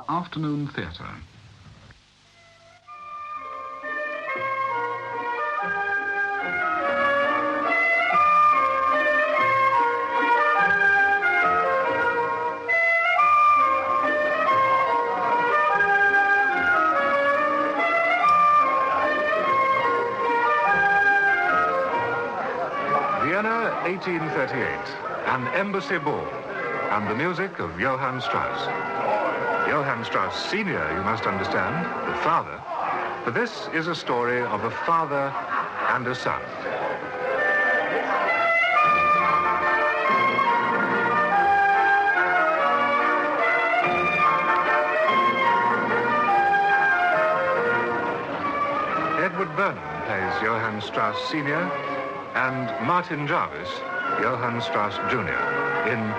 Afternoon theatre. Vienna, 1838, an embassy ball, and the music of Johann Strauss. Johann Strauss Sr., you must understand, the father, for this is a story of a father and a son. Edward Burnham plays Johann Strauss Sr., and Martin Jarvis, Johann Strauss Jr., in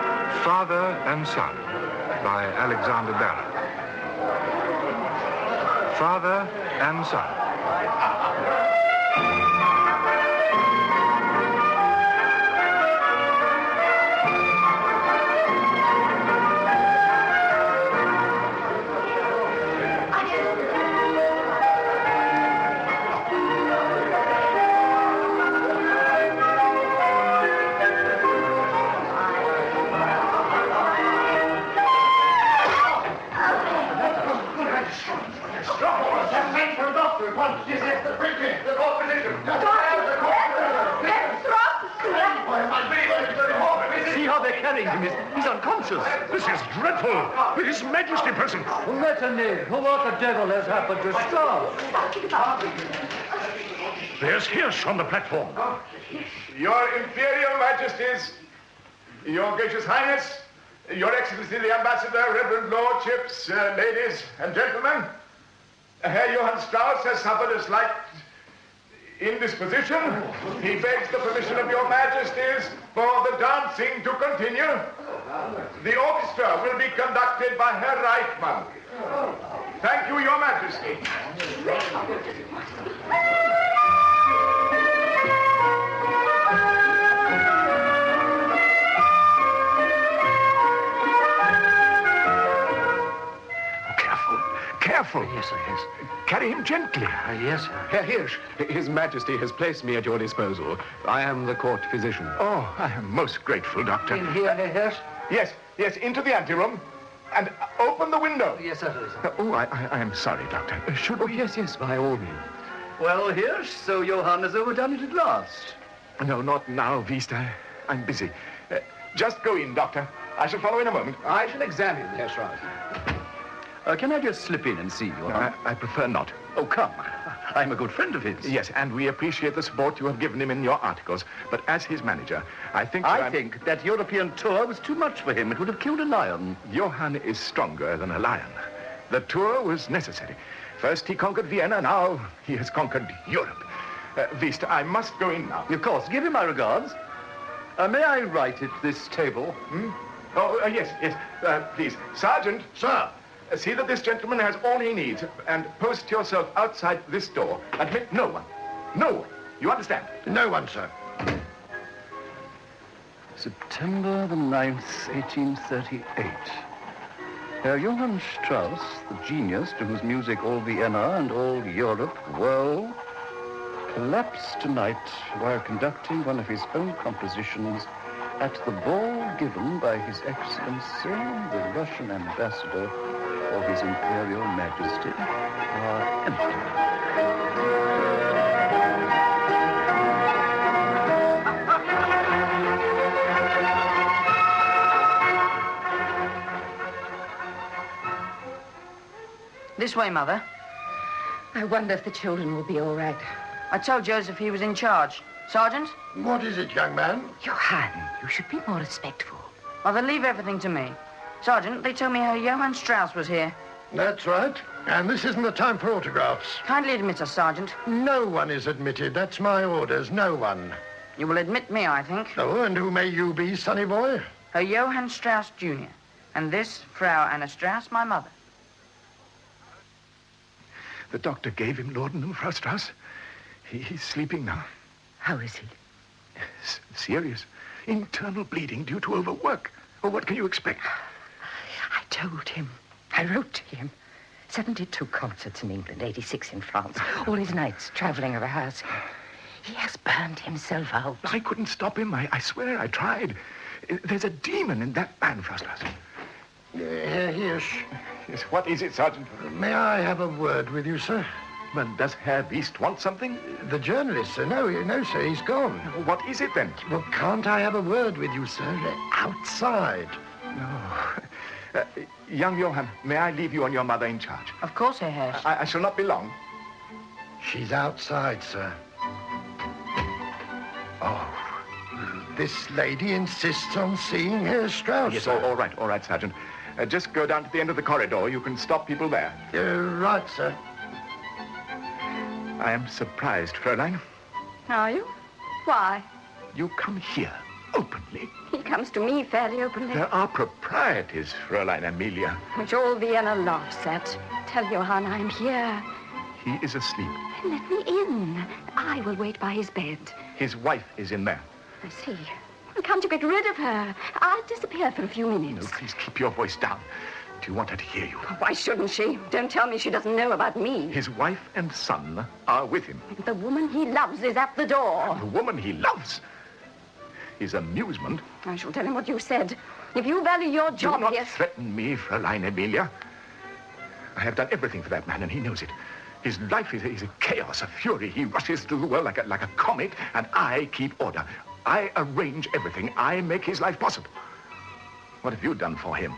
Father and Son by Alexander Barrett. Father and Son. See how they're carrying him. He's unconscious. This is dreadful. With His Majesty present. Retinue, what the devil has happened to Strauss? There's Hirsch on the platform. Your Imperial Majesties, Your Gracious Highness, Your Excellency the Ambassador, Reverend Lordships, ladies and gentlemen, Herr Johann Strauss has suffered a slight indisposition. He begs the permission of Your Majesties for the dancing to continue. The orchestra will be conducted by Herr Reichmann. Thank you, Your Majesty. Careful. Yes, sir, yes. Carry him gently. Yes, sir. Herr Hirsch, His Majesty has placed me at your disposal. I am the court physician. Oh, I am most grateful, Doctor. In here, Herr Hirsch? Yes, into the anteroom. And open the window. Yes, sir. Oh, I am sorry, Doctor. Should we? Yes, by all means. Well, Hirsch, so Johann has overdone it at last. No, not now, Wiest. I'm busy. Just go in, Doctor. I shall follow in a moment. I shall examine Herr Strauss. Can I just slip in and see you? I prefer not. Oh, come. I'm a good friend of his. Yes, and we appreciate the support you have given him in your articles. But as his manager, I think... I think that European tour was too much for him. It would have killed a lion. Johann is stronger than a lion. The tour was necessary. First he conquered Vienna, now he has conquered Europe. Wiest, I must go in now. Of course. Give him my regards. May I write at this table? Oh, yes. Please. Sergeant. Sir. See that this gentleman has all he needs, and post yourself outside this door. Admit no one. No one. You understand? No one, sir. September the 9th, 1838. Herr Johann Strauss, the genius to whose music all Vienna and all Europe whirl, collapsed tonight while conducting one of his own compositions at the ball given by His Excellency, the Russian Ambassador for His Imperial Majesty, our Emperor. This way, Mother. I wonder if the children will be all right. I told Joseph he was in charge. Sergeant? What is it, young man? Johann, you should be more respectful. Mother, leave everything to me. Sergeant, they told me how Johann Strauss was here. That's right. And this isn't the time for autographs. Kindly admit us, Sergeant. No one is admitted. That's my orders. No one. You will admit me, I think. Oh, and who may you be, sonny boy? Herr Johann Strauss, Jr. And this, Frau Anna Strauss, my mother. The doctor gave him laudanum, Frau Strauss. He's sleeping now. How is he? Serious. Internal bleeding due to overwork. Well, what can you expect? I told him. I wrote to him. 72 concerts in England, 86 in France. All his nights traveling or rehearsing. He has burned himself out. I couldn't stop him. I swear I tried. There's a demon in that man, Frostlass. Yes. Yes, what is it, Sergeant? May I have a word with you, sir? But does Herr Beast want something? The journalist, sir. No, sir, he's gone. What is it, then? Well, can't I have a word with you, sir? Outside. No. Young Johann, may I leave you and your mother in charge? Of course, Herr Hurst. I shall not be long. She's outside, sir. Oh. This lady insists on seeing Herr Strauss. Yes, all right, Sergeant. Just go down to the end of the corridor. You can stop people there. Right, sir. I am surprised, Fräulein. Are you? Why? You come here openly. He comes to me fairly openly. There are proprieties, Fräulein Amelia. Which all Vienna laughs at. Tell Johann I'm here. He is asleep. Then let me in. I will wait by his bed. His wife is in there. I see. Well, can't you get rid of her? I'll disappear for a few minutes. No, please keep your voice down. Do you want her to hear you? Why shouldn't she? Don't tell me she doesn't know about me. His wife and son are with him. The woman he loves is at the door. The woman he loves? His amusement? I shall tell him what you said. If you value your job Do not here... threaten me, Fräulein Amelia. I have done everything for that man, and he knows it. His life is a chaos, a fury. He rushes through the world like a comet, and I keep order. I arrange everything. I make his life possible. What have you done for him?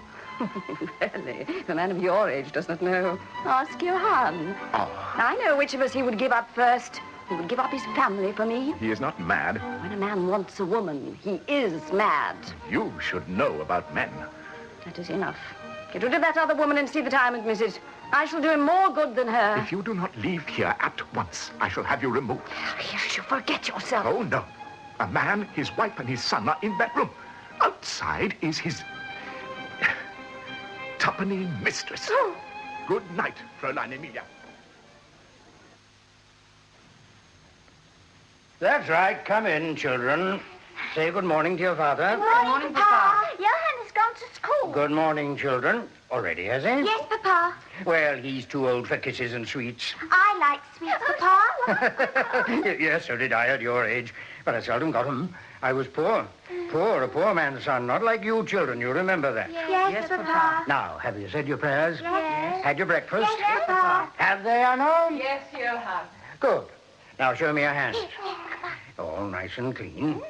Really? The man of your age does not know. Ask Johann. Oh. I know which of us he would give up first. He would give up his family for me. He is not mad. When a man wants a woman, he is mad. You should know about men. That is enough. Get rid of that other woman and see that I am admitted. I shall do him more good than her. If you do not leave here at once, I shall have you removed. Yes, you forget yourself. Oh, no. A man, his wife, and his son are in that room. Outside is his tuppenny mistress. Oh. Good night, Fräulein Amelia. That's right. Come in, children. Say good morning to your father. Good morning, Papa. Johann has gone to school. Good morning, children. Already, has he? Yes, Papa. Well, he's too old for kisses and sweets. I like sweets, Papa. Yes, so did I at your age. But I seldom got 'em. I was poor. A poor man's son. Not like you children. You remember that. Yes, Papa. Now, have you said your prayers? Yes. Had your breakfast? Yes, Papa. Have they, Anna? Yes, Johann. Good. Now, show me your hands. All nice and clean.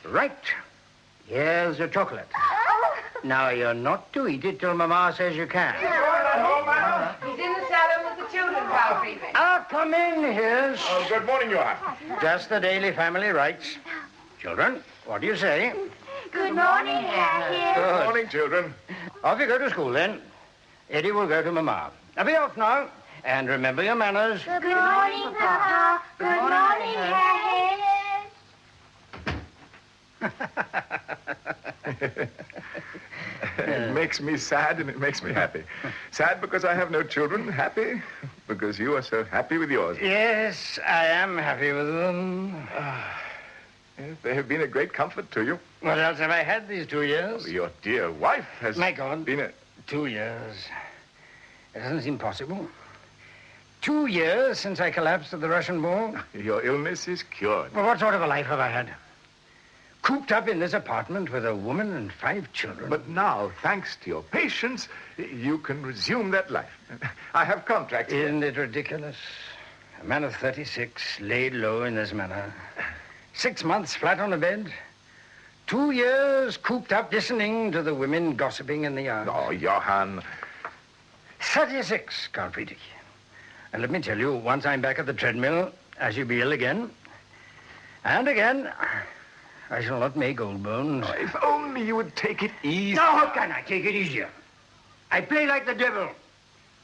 Right. Here's the chocolate. Now, you're not to eat it till Mama says you can. He's in the salon with the children, Frau Prefect. Ah, come in, Hirs. Oh, good morning, Johann. Just the daily family rights. Children, what do you say? Good morning, Herr. Good morning, children. Off you go to school, then. Eddie will go to Mama. Now, be off now. And remember your manners. Good morning, Papa. Good morning, Herr. It makes me sad and it makes me happy. Sad because I have no children. Happy because you are so happy with yours. Yes, I am happy with them. Yes, they have been a great comfort to you. What else have I had these 2 years? Your dear wife has My God. been a... 2 years. It doesn't seem possible. 2 years since I collapsed at the Russian War. Your illness is cured. Well, what sort of a life have I had? Cooped up in this apartment with a woman and 5 children. But now, thanks to your patience, you can resume that life. I have contracts. Isn't it ridiculous? A man of 36 laid low in this manner. 6 months flat on a bed. 2 years cooped up listening to the women gossiping in the yard. Oh, Johann. 36, Count Friedrich. And let me tell you, once I'm back at the treadmill, I shall be ill again. And again, I shall not make old bones. Oh, if only you would take it easy. No, how can I take it easier? I play like the devil.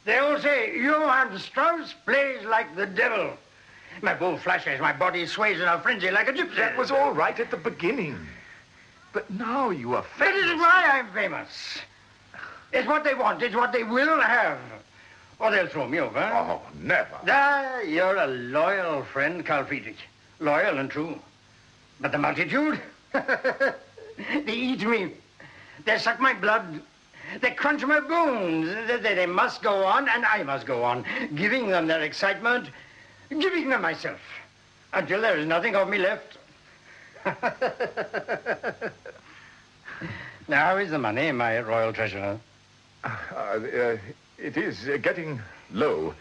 They all say, Johann Strauss plays like the devil. My bull flashes, my body sways in a frenzy like a gypsy. That was all right at the beginning. But now you are That famous. is why I'm famous. It's what they want. It's what they will have. Or they'll throw me over. Oh, never. Ah, you're a loyal friend, Karl Friedrich. Loyal and true. But the multitude? They eat me. They suck my blood. They crunch my bones. They must go on, and I must go on, giving them their excitement, giving them myself, until there is nothing of me left. Now, how is the money, my royal treasurer? It is getting low.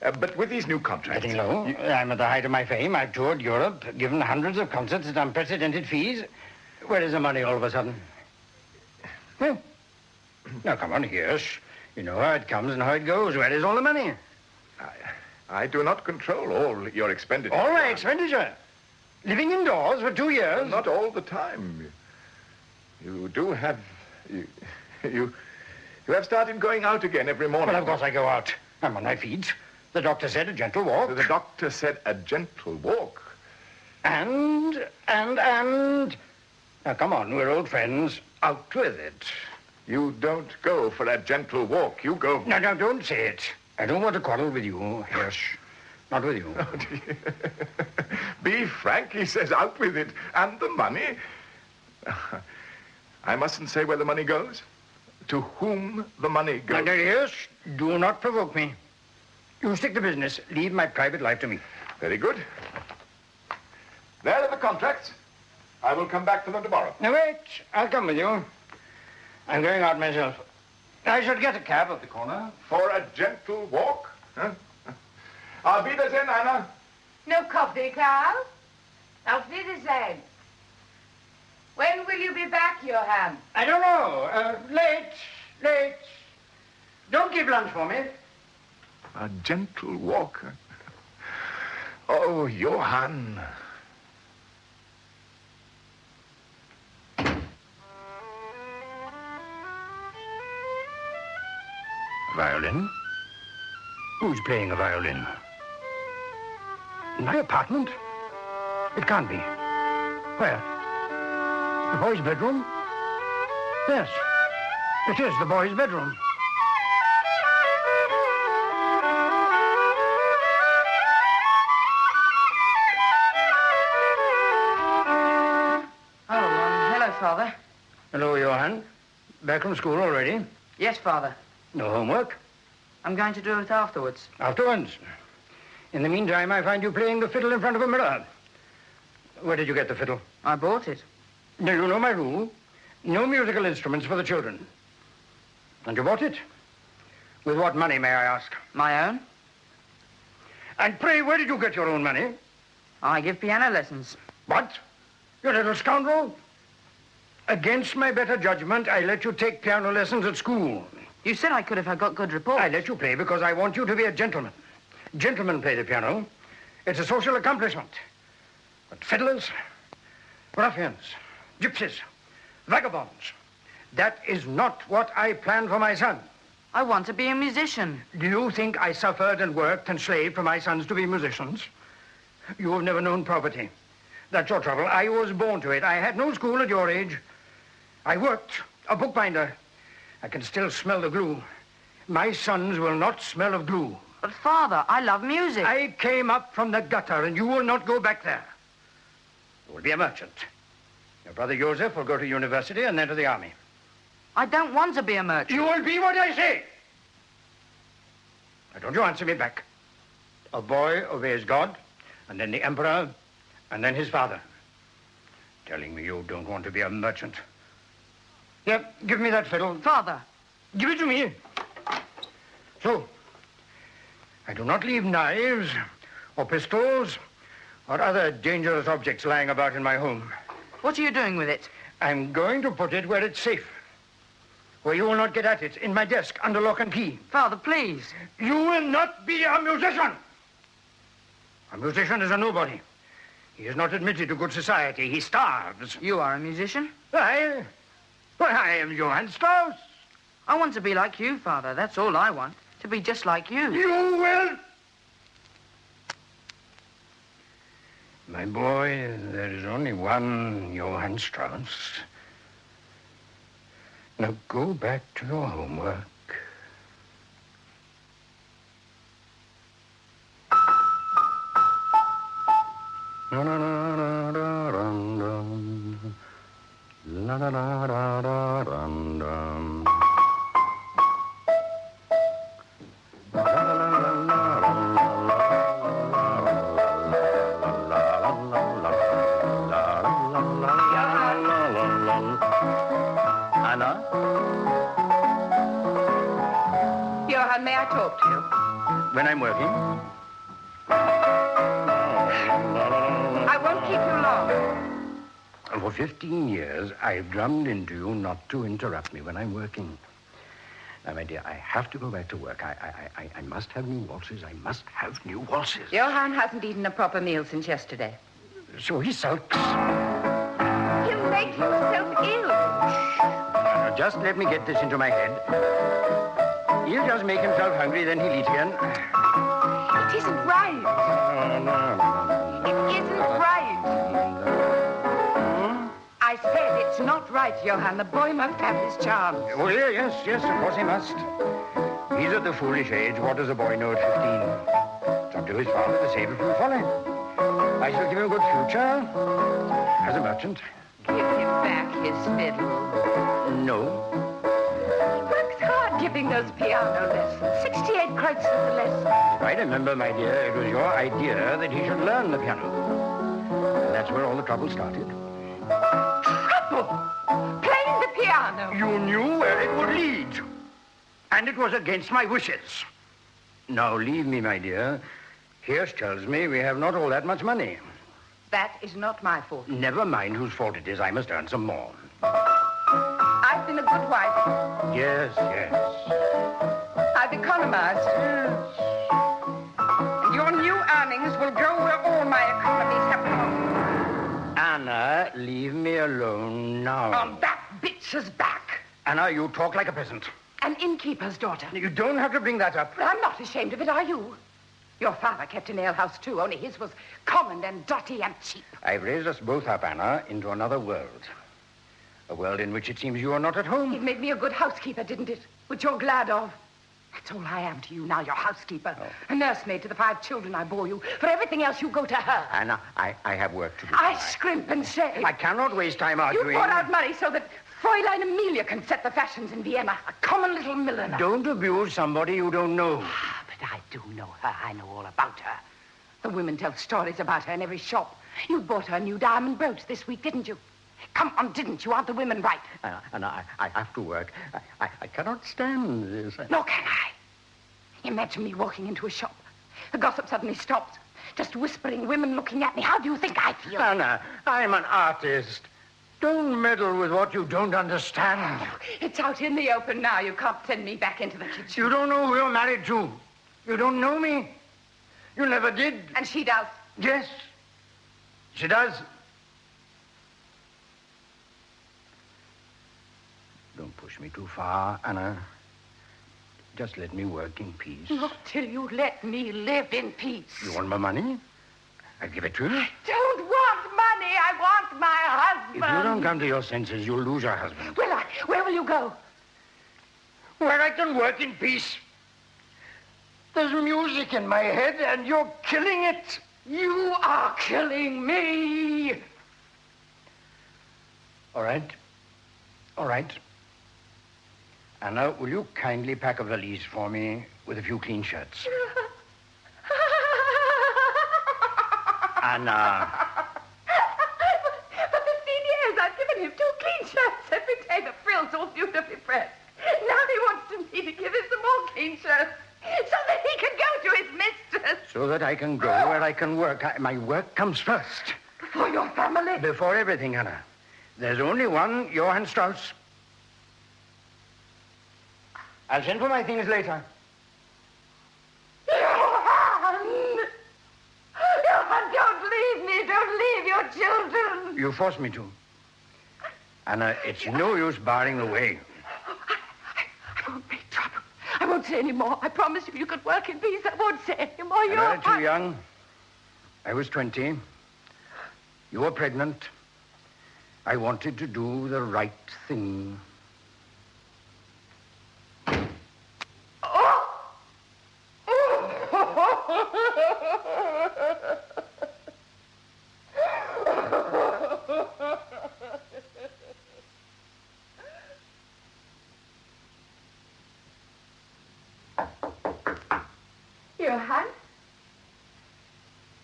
But with these new contracts... Getting low? I'm at the height of my fame. I've toured Europe, given hundreds of concerts at unprecedented fees. Where is the money all of a sudden? Well, now, come on, yes. You know how it comes and how it goes. Where is all the money? I do not control all your expenditure. All my expenditure? Living indoors for 2 years? Well, not all the time. You do have... You have started going out again every morning. Well, of course I go out. I'm on my feet. The doctor said a gentle walk. The doctor said a gentle walk. And... Now, come on, we're old friends. Out with it. You don't go for a gentle walk. You go... No, don't say it. I don't want to quarrel with you. Yes, not with you. Oh, be frank, he says, out with it. And the money? I mustn't say where the money goes. To whom the money goes. No, yes, do not provoke me. You stick to business. Leave my private life to me. Very good. There are the contracts. I will come back for them tomorrow. Now, wait. I'll come with you. I'm going out myself. I should get a cab at the corner. For a gentle walk? Huh? Auf Wiedersehen, Anna. No coffee, Carl? Auf Wiedersehen. When will you be back, Johann? I don't know. Late. Don't keep lunch for me. A gentle walk. Oh, Johann. Violin? Who's playing a violin? In my apartment? It can't be. Where? The boy's bedroom? Yes. It is the boy's bedroom. Hello, Father. Hello, Johann. Back from school already? Yes, Father. No homework? I'm going to do it afterwards. Afterwards. In the meantime, I find you playing the fiddle in front of a mirror. Where did you get the fiddle? I bought it. Now, you know my rule. No musical instruments for the children. And you bought it? With what money, may I ask? My own. And pray, where did you get your own money? I give piano lessons. What? You little scoundrel? Against my better judgment, I let you take piano lessons at school. You said I could if I got good reports. I let you play because I want you to be a gentleman. Gentlemen play the piano. It's a social accomplishment. But fiddlers, ruffians, gypsies, vagabonds, that is not what I planned for my son. I want to be a musician. Do you think I suffered and worked and slaved for my sons to be musicians? You have never known poverty. That's your trouble. I was born to it. I had no school at your age. I worked, a bookbinder. I can still smell the glue. My sons will not smell of glue. But, Father, I love music. I came up from the gutter, and you will not go back there. You will be a merchant. Your brother Joseph will go to university and then to the army. I don't want to be a merchant. You will be what I say. Now, don't you answer me back. A boy obeys God, and then the emperor, and then his father. Telling me you don't want to be a merchant. Here, give me that fiddle. Father. Give it to me. So, I do not leave knives or pistols or other dangerous objects lying about in my home. What are you doing with it? I'm going to put it where it's safe. Where you will not get at it, in my desk, under lock and key. Father, please. You will not be a musician. A musician is a nobody. He is not admitted to good society. He starves. You are a musician? I am Johann Strauss. I want to be like you, Father. That's all I want. To be just like you. You will. My boy, there is only one Johann Strauss. Now go back to your homework. Johann, may I talk to you? When I'm working? I won't keep you long. For 15 years, I've drummed into you not to interrupt me when I'm working. Now, my dear, I have to go back to work. I must have new waltzes. I must have new waltzes. Johann hasn't eaten a proper meal since yesterday. So he sulks. He'll make himself ill. Now, just let me get this into my head. He'll just make himself hungry, then he'll eat again. It isn't right. No. It isn't right. I said it's not right, Johann. The boy must have his chance. Oh, yes, of course he must. He's at the foolish age. What does a boy know at 15? It's up to his father to save him from folly. I shall give him a good future as a merchant. Give him back his fiddle. No. He works hard giving those piano lessons. 68 kreutzers a lesson. If I remember, my dear, it was your idea that he should learn the piano. And that's where all the trouble started. Trouble? Playing the piano? You knew where it would lead. And it was against my wishes. Now, leave me, my dear. Hirsch tells me we have not all that much money. That is not my fault. Never mind whose fault it is. I must earn some more. I've been a good wife. Yes. I've economized. And your new earnings will go where all my economies have gone. Anna, leave me alone now. On that bitch's back. Anna, you talk like a peasant. An innkeeper's daughter. You don't have to bring that up. But I'm not ashamed of it, are you? Your father kept an alehouse, too, only his was common and dirty and cheap. I've raised us both up, Anna, into another world. A world in which it seems you are not at home. It made me a good housekeeper, didn't it? Which you're glad of. That's all I am to you now, your housekeeper. Oh. A nursemaid to the 5 children I bore you. For everything else, you go to her. Anna, I have work to do. I scrimp and save. I cannot waste time arguing. You pour out money so that Fräulein Amelia can set the fashions in Vienna. A common little milliner. Don't abuse somebody you don't know. But I do know her. I know all about her. The women tell stories about her in every shop. You bought her a new diamond brooch this week, didn't you? Come on, didn't you? Aren't the women right? Anna, I have to work. I cannot stand this. Nor can I. Imagine me walking into a shop. The gossip suddenly stops. Just whispering, women looking at me. How do you think I feel? Anna, I'm an artist. Don't meddle with what you don't understand. Oh, it's out in the open now. You can't send me back into the kitchen. You don't know who you're married to. You don't know me. You never did. And she does. Yes, she does. Don't push me too far, Anna. Just let me work in peace. Not till you let me live in peace. You want my money? I'll give it to you. I don't want money. I want my husband. If you don't come to your senses, you'll lose your husband. Will I? Where will you go? Where I can work in peace. There's music in my head, and you're killing it. You are killing me. All right. Anna, will you kindly pack a valise for me with a few clean shirts? Anna. But the thing is, I've given him 2 clean shirts every day. The frill's all beautifully pressed. Now he wants me to give him some more clean shirts so that he can go to his mistress. So that I can go where I can work. My work comes first. Before your family? Before everything, Anna. There's only one Johann Strauss. I'll send for my things later. Johann, don't leave me. Don't leave your children. You forced me to. Anna, it's no use barring the way. I won't make trouble. I won't say any more. I promise you could work in peace. I won't say any more. You're too young. I was 20. You were pregnant. I wanted to do the right thing.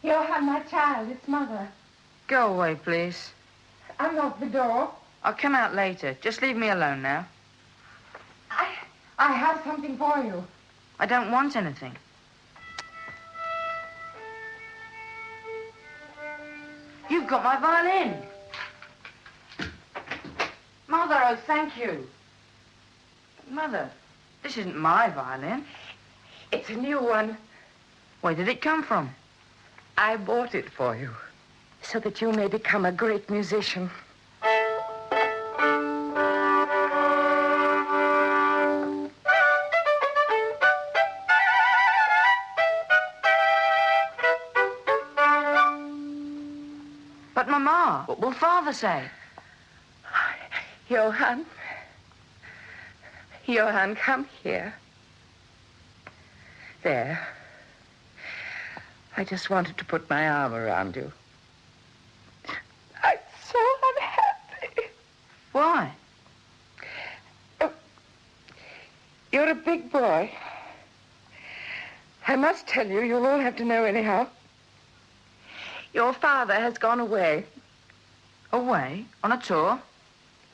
Johann, my child, it's Mother. Go away, please. Unlock the door. I'll come out later. Just leave me alone now. I have something for you. I don't want anything. You've got my violin. Mother, oh, thank you. Mother, this isn't my violin. It's a new one. Where did it come from? I bought it for you, so that you may become a great musician. But, Mama, what will Father say? Johann, come here. There. I just wanted to put my arm around you. I'm so unhappy. Why? Oh, you're a big boy. I must tell you, you'll all have to know anyhow. Your father has gone away. Away? On a tour?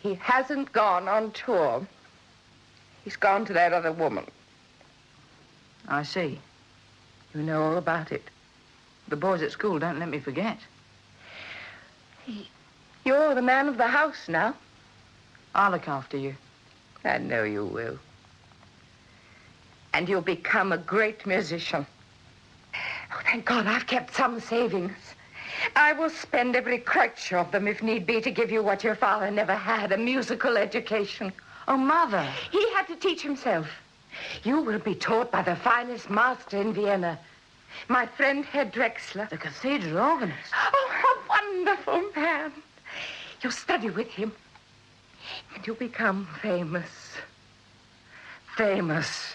He hasn't gone on tour. He's gone to that other woman. I see. You know all about it. The boys at school don't let me forget. You're the man of the house now. I'll look after you. I know you will. And you'll become a great musician. Oh, thank God I've kept some savings. I will spend every kreutzer of them if need be to give you what your father never had, a musical education. Oh, Mother. He had to teach himself. You will be taught by the finest master in Vienna, my friend Herr Drexler. The cathedral organist. Oh, a wonderful man. You'll study with him, and you'll become famous. Famous.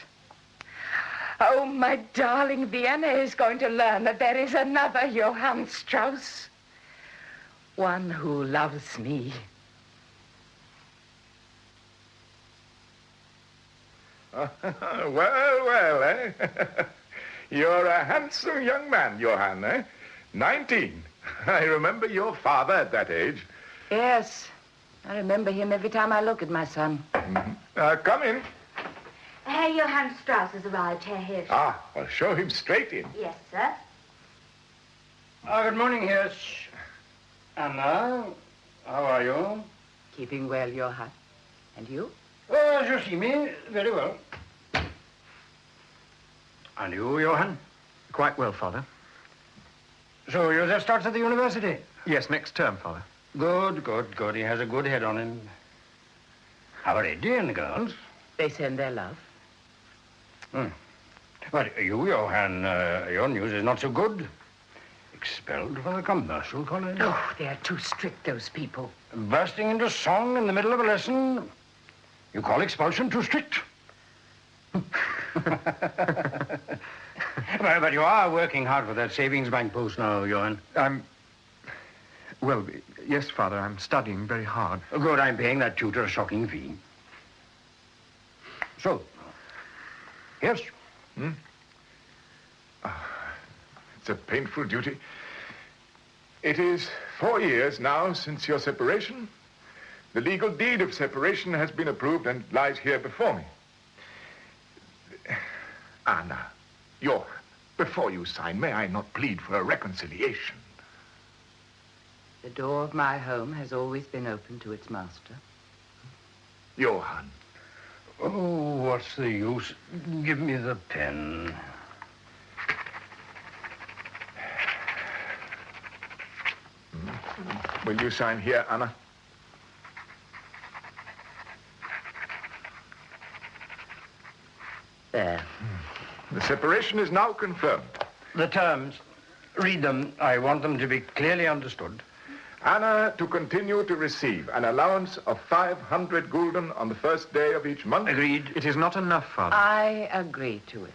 Oh, my darling, Vienna is going to learn that there is another Johann Strauss. One who loves me. Well, eh? You're a handsome young man, Johann, eh? 19. I remember your father at that age. Yes. I remember him every time I look at my son. Mm-hmm. Come in. Herr Johann Strauss has arrived, Herr Hirsch. Well, show him straight in. Yes, sir. Good morning, Hirsch. Anna, how are you? Keeping well, Johann. And you? Oh, as you see me, very well. And you, Johann? Quite well, Father. So you just starts at the university? Yes, next term, Father. Good, good, good. He has a good head on him. How are Eddie and the girls? They send their love. But you, Johann, your news is not so good. Expelled from the commercial college. Oh, they're too strict, those people. Bursting into song in the middle of a lesson. You call expulsion too strict? But you are working hard for that savings bank post now, Johann. Well, yes, Father, I'm studying very hard. Good, I'm paying that tutor a shocking fee. So, yes? It's a painful duty. It is 4 years now since your separation. The legal deed of separation has been approved and lies here before me. Anna, before you sign, may I not plead for a reconciliation? The door of my home has always been open to its master. Johann. Oh, what's the use? Give me the pen. Will you sign here, Anna? There. The separation is now confirmed. The terms, read them. I want them to be clearly understood. Anna to continue to receive an allowance of 500 gulden on the first day of each month. Agreed. It is not enough, Father. I agree to it.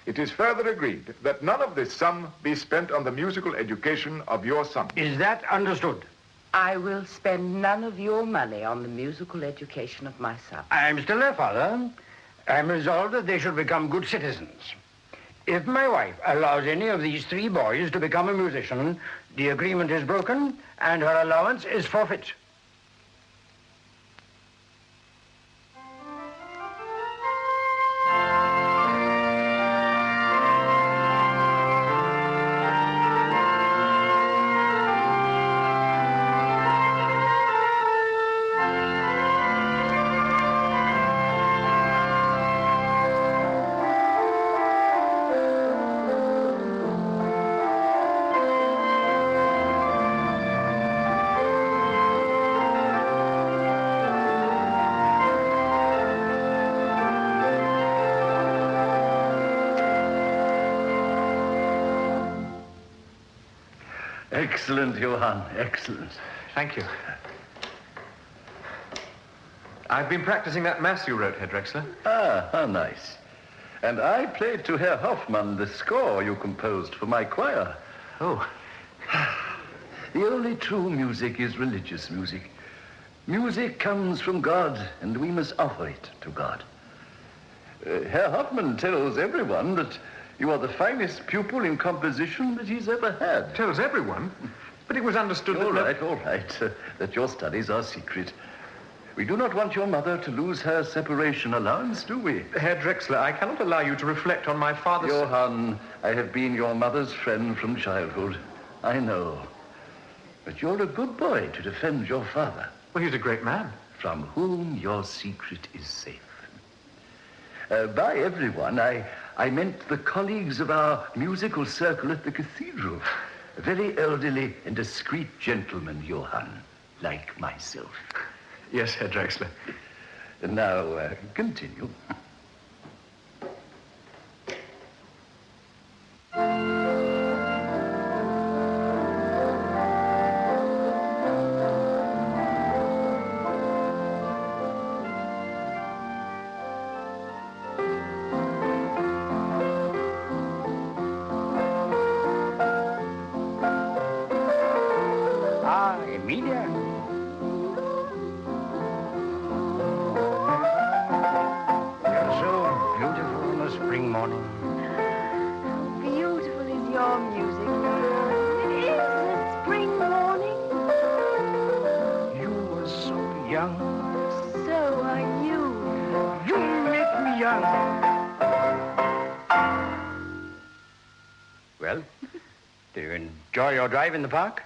It is further agreed that none of this sum be spent on the musical education of your son. Is that understood? I will spend none of your money on the musical education of my son. I'm still their father. I'm resolved that they should become good citizens. If my wife allows any of these 3 boys to become a musician, the agreement is broken and her allowance is forfeit. Excellent, Johann, excellent. Thank you. I've been practicing that mass you wrote, Herr Drexler. Ah, how nice. And I played to Herr Hoffmann the score you composed for my choir. Oh. The only true music is religious music. Music comes from God, and we must offer it to God. Herr Hoffmann tells everyone that you are the finest pupil in composition that he's ever had. Tells everyone? But it was understood that... All right, that your studies are secret. We do not want your mother to lose her separation allowance, do we? Herr Drexler, I cannot allow you to reflect on my father's... Johann, I have been your mother's friend from childhood. I know. But you're a good boy to defend your father. Well, he's a great man. From whom your secret is safe. By everyone, I meant the colleagues of our musical circle at the cathedral. A very elderly and discreet gentleman, Johann, like myself. Yes, Herr Drexler. And now, continue. Emilia. You're so beautiful on a spring morning. Beautiful is your music. It is a spring morning. You were so young. So are you. You make me young. Well, do you enjoy your drive in the park?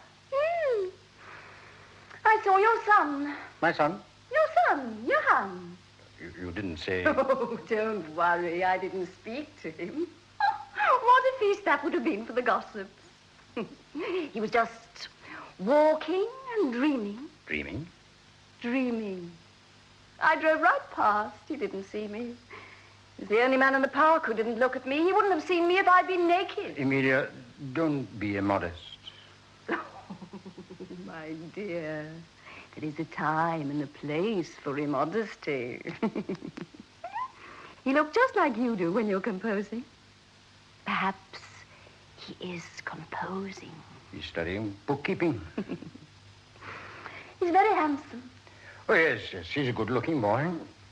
I saw your son. My son? Your son, Johann. You didn't say... Oh, don't worry. I didn't speak to him. What a feast that would have been for the gossips. He was just walking and dreaming. Dreaming? Dreaming. I drove right past. He didn't see me. He's the only man in the park who didn't look at me. He wouldn't have seen me if I'd been naked. Emilia, don't be immodest. My dear, there is a time and a place for immodesty. He looked just like you do when you're composing. Perhaps he is composing. He's studying bookkeeping. He's very handsome. Oh, yes, he's a good-looking boy.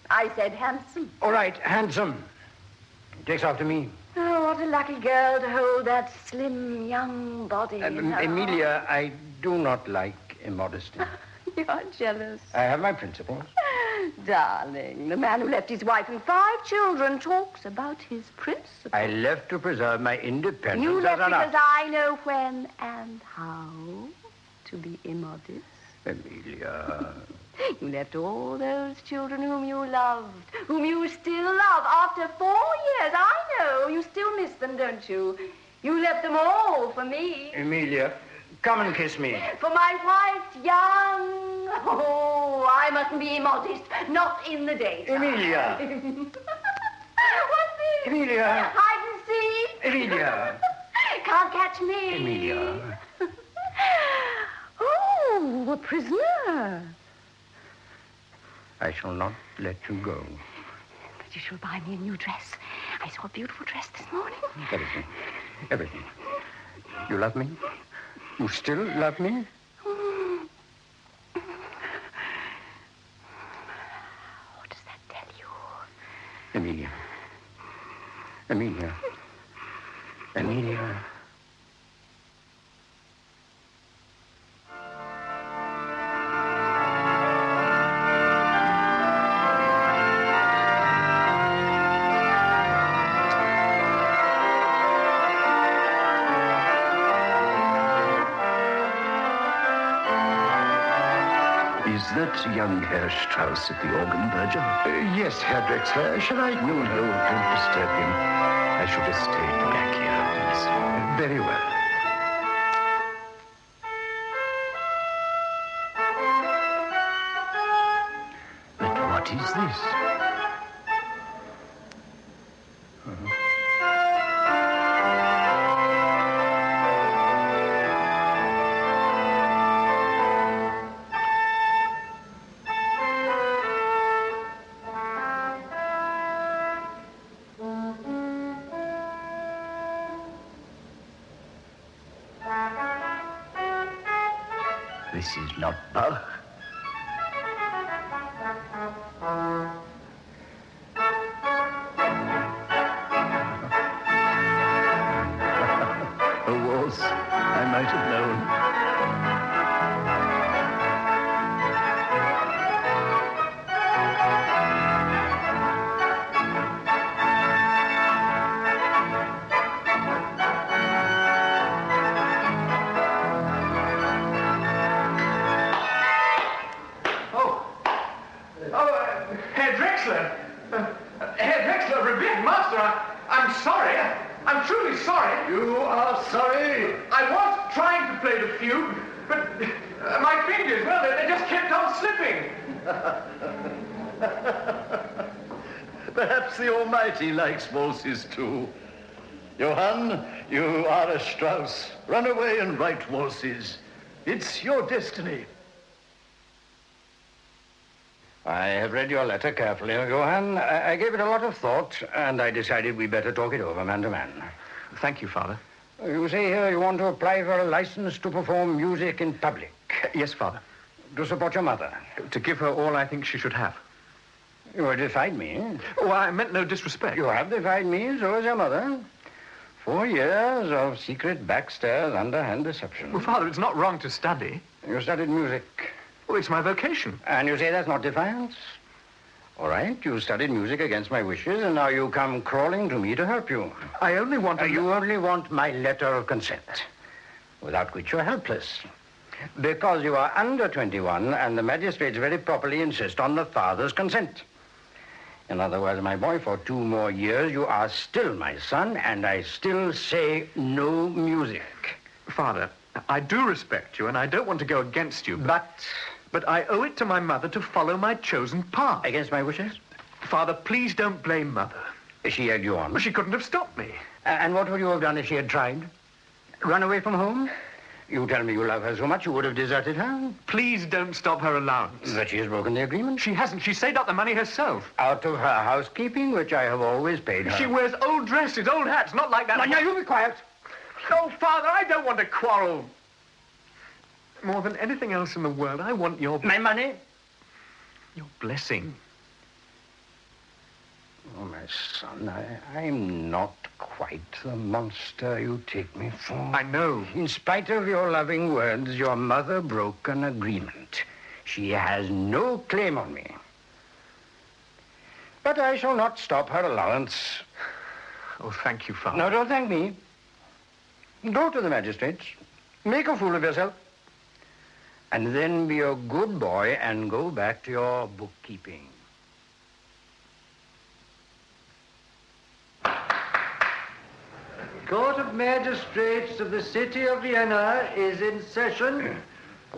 I said handsome. All right, handsome. He takes after me. Oh, what a lucky girl to hold that slim, young body in her Emilia, I do not like immodesty. You're jealous. I have my principles. Darling, the man who left his wife and 5 children talks about his principles. I left to preserve my independence. You left as an because I know when and how to be immodest. Emilia. You left all those children whom you loved, whom you still love. After 4 years, I know. You still miss them, don't you? You left them all for me. Emilia, come and kiss me. For my white young... Oh, I mustn't be immodest. Not in the daytime. Emilia. What's this? Emilia. Hide and seek. Emilia. Can't catch me. Emilia. Oh, a prisoner. I shall not let you go. But you shall buy me a new dress. I saw a beautiful dress this morning. Everything. Everything. You love me? You still love me? What does that tell you? Emilia. Emilia. Emilia. Is that young Herr Strauss at the organ, Virgil? Yes, Herr Drexler. Shall I... No, don't disturb him. I shall just stay back here, please. Very well. But what is this? This is not Bach. A waltz I might have known. You are sorry? I was trying to play the fugue, but my fingers, well, they just kept on slipping. Perhaps the Almighty likes waltzes too. Johann, you are a Strauss. Run away and write waltzes. It's your destiny. I have read your letter carefully, Johann. I gave it a lot of thought, and I decided we better talk it over man to man. Thank you, Father. You say here you want to apply for a license to perform music in public. Yes, Father. To support your mother. To give her all I think she should have. You have defied me. Oh, I meant no disrespect. You have defied me, so has your mother. 4 years of secret backstairs, underhand deception. Well, Father, it's not wrong to study. You studied music. Well, it's my vocation. And you say that's not defiance? All right, you studied music against my wishes, and now you come crawling to me to help you. I only want to... You only want my letter of consent, without which you're helpless. Because you are under 21, and the magistrates very properly insist on the father's consent. In other words, my boy, for 2 more years, you are still my son, and I still say no music. Father, I do respect you, and I don't want to go against you, But I owe it to my mother to follow my chosen path. Against my wishes? Father, please don't blame Mother. She egged you on? Well, she couldn't have stopped me. And what would you have done if she had tried? Run away from home? You tell me you love her so much you would have deserted her? Please don't stop her allowance. But she has broken the agreement? She hasn't. She saved up the money herself. Out of her housekeeping, which I have always paid her. She wears old dresses, old hats, not like that. Now, you be quiet. Oh, Father, I don't want to quarrel. More than anything else in the world, I want your... My money? Your blessing. Oh, my son, I'm not quite the monster you take me for. I know. In spite of your loving words, your mother broke an agreement. She has no claim on me. But I shall not stop her allowance. Oh, thank you, Father. No, don't thank me. Go to the magistrates. Make a fool of yourself. And then be a good boy and go back to your bookkeeping. Court of Magistrates of the City of Vienna is in session.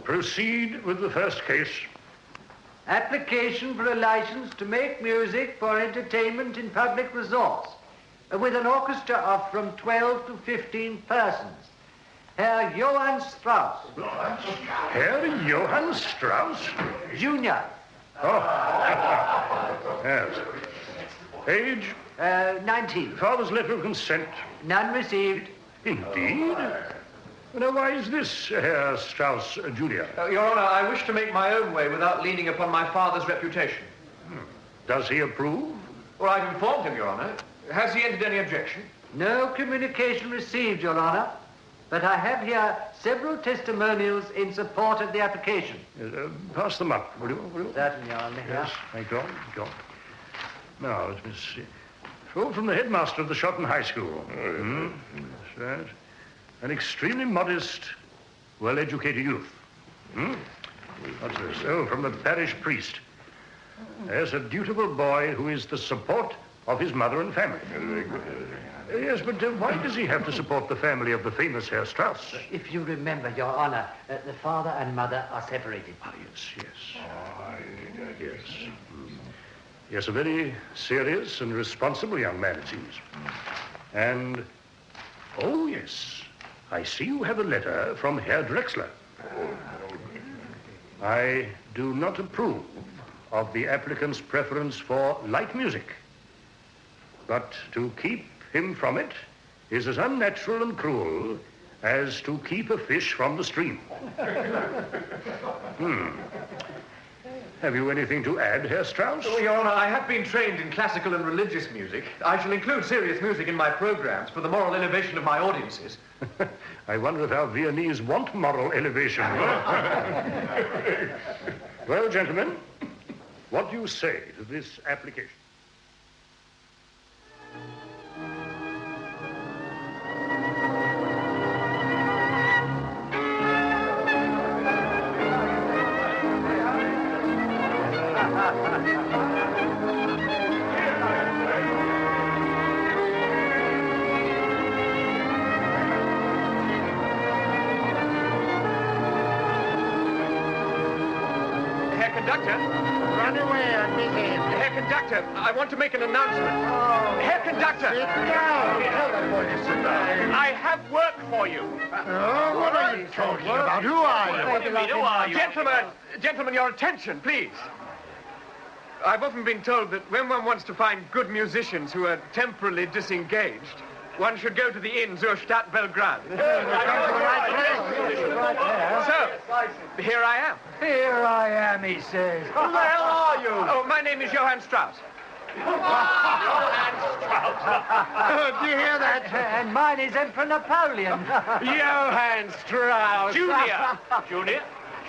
Proceed with the first case. Application for a license to make music for entertainment in public resorts with an orchestra of from 12 to 15 persons. Herr Johann Strauss. Herr Johann Strauss? Junior. Oh. Yes. Age? 19. Father's letter of consent? None received. Indeed? Now, why is this, Herr Strauss Jr.? Your Honor, I wish to make my own way without leaning upon my father's reputation. Does he approve? Well, I've informed him, Your Honor. Has he entered any objection? No communication received, Your Honor. But I have here several testimonials in support of the application. Pass them up, will you? Certainly, Your Honor. Yes, thank you. Now, let me see. Oh, from the headmaster of the Shotton High School. That's right. An extremely modest, well-educated youth. What's this? Oh, from the parish priest. There's a dutiful boy who is the support of his mother and family. Very good. Yes, but why does he have to support the family of the famous Herr Strauss? If you remember, Your Honor, the father and mother are separated. Ah, yes. Yes. Yes, a very serious and responsible young man, it seems. And, oh, yes, I see you have a letter from Herr Drexler. I do not approve of the applicant's preference for light music. But to keep him from it is as unnatural and cruel as to keep a fish from the stream. Have you anything to add, Herr Strauss? Oh, Your Honor, I have been trained in classical and religious music. I shall include serious music in my programs for the moral elevation of my audiences. I wonder if our Viennese want moral elevation. Well, gentlemen, what do you say to this application? I want to make an announcement. Herr Conductor! Sit down! Tell that boy to sit down. I have work for you. Oh, what are you talking about? Who are you? What do you mean, who are you? Gentlemen, your attention, please. I've often been told that when one wants to find good musicians who are temporarily disengaged, one should go to the inn zur Stadt Belgrade. So, here I am. Here I am, he says. Who the hell are you? Oh, my name is Johann Strauss. Johann Strauss. Do you hear that? And mine is Emperor Napoleon. Johann Strauss. Junior. Junior?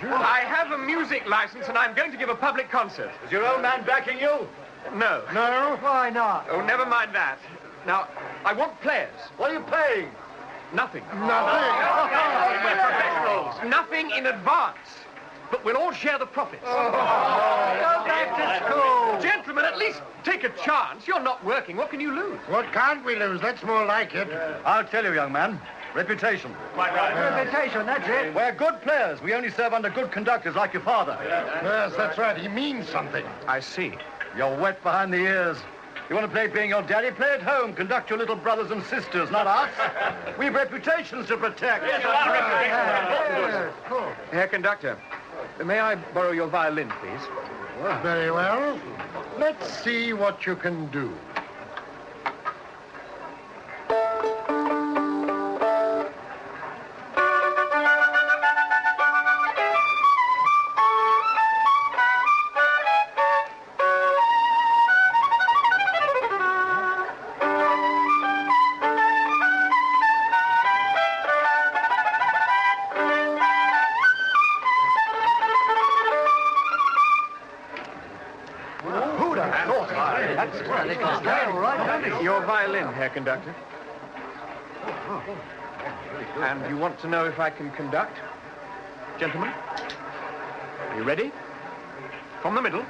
I have a music license and I'm going to give a public concert. Is your old man backing you? No. No? Why not? Oh, never mind that. Now, I want players. What are you paying? Nothing. Nothing. We're professionals. Nothing in advance. But we'll all share the profits. Go back to school. Gentlemen, at least take a chance. You're not working. What can you lose? What can't we lose? That's more like it. I'll tell you, young man. Reputation. Quite right. Reputation, that's it. We're good players. We only serve under good conductors like your father. Yes, that's right. He means something. I see. You're wet behind the ears. You want to play being your daddy? Play at home. Conduct your little brothers and sisters, not us. We've reputations to protect. Herr Conductor, may I borrow your violin, please? Very well. Let's see what you can do. Your violin, Herr Conductor. And you want to know if I can conduct? Gentlemen, are you ready? From the middle.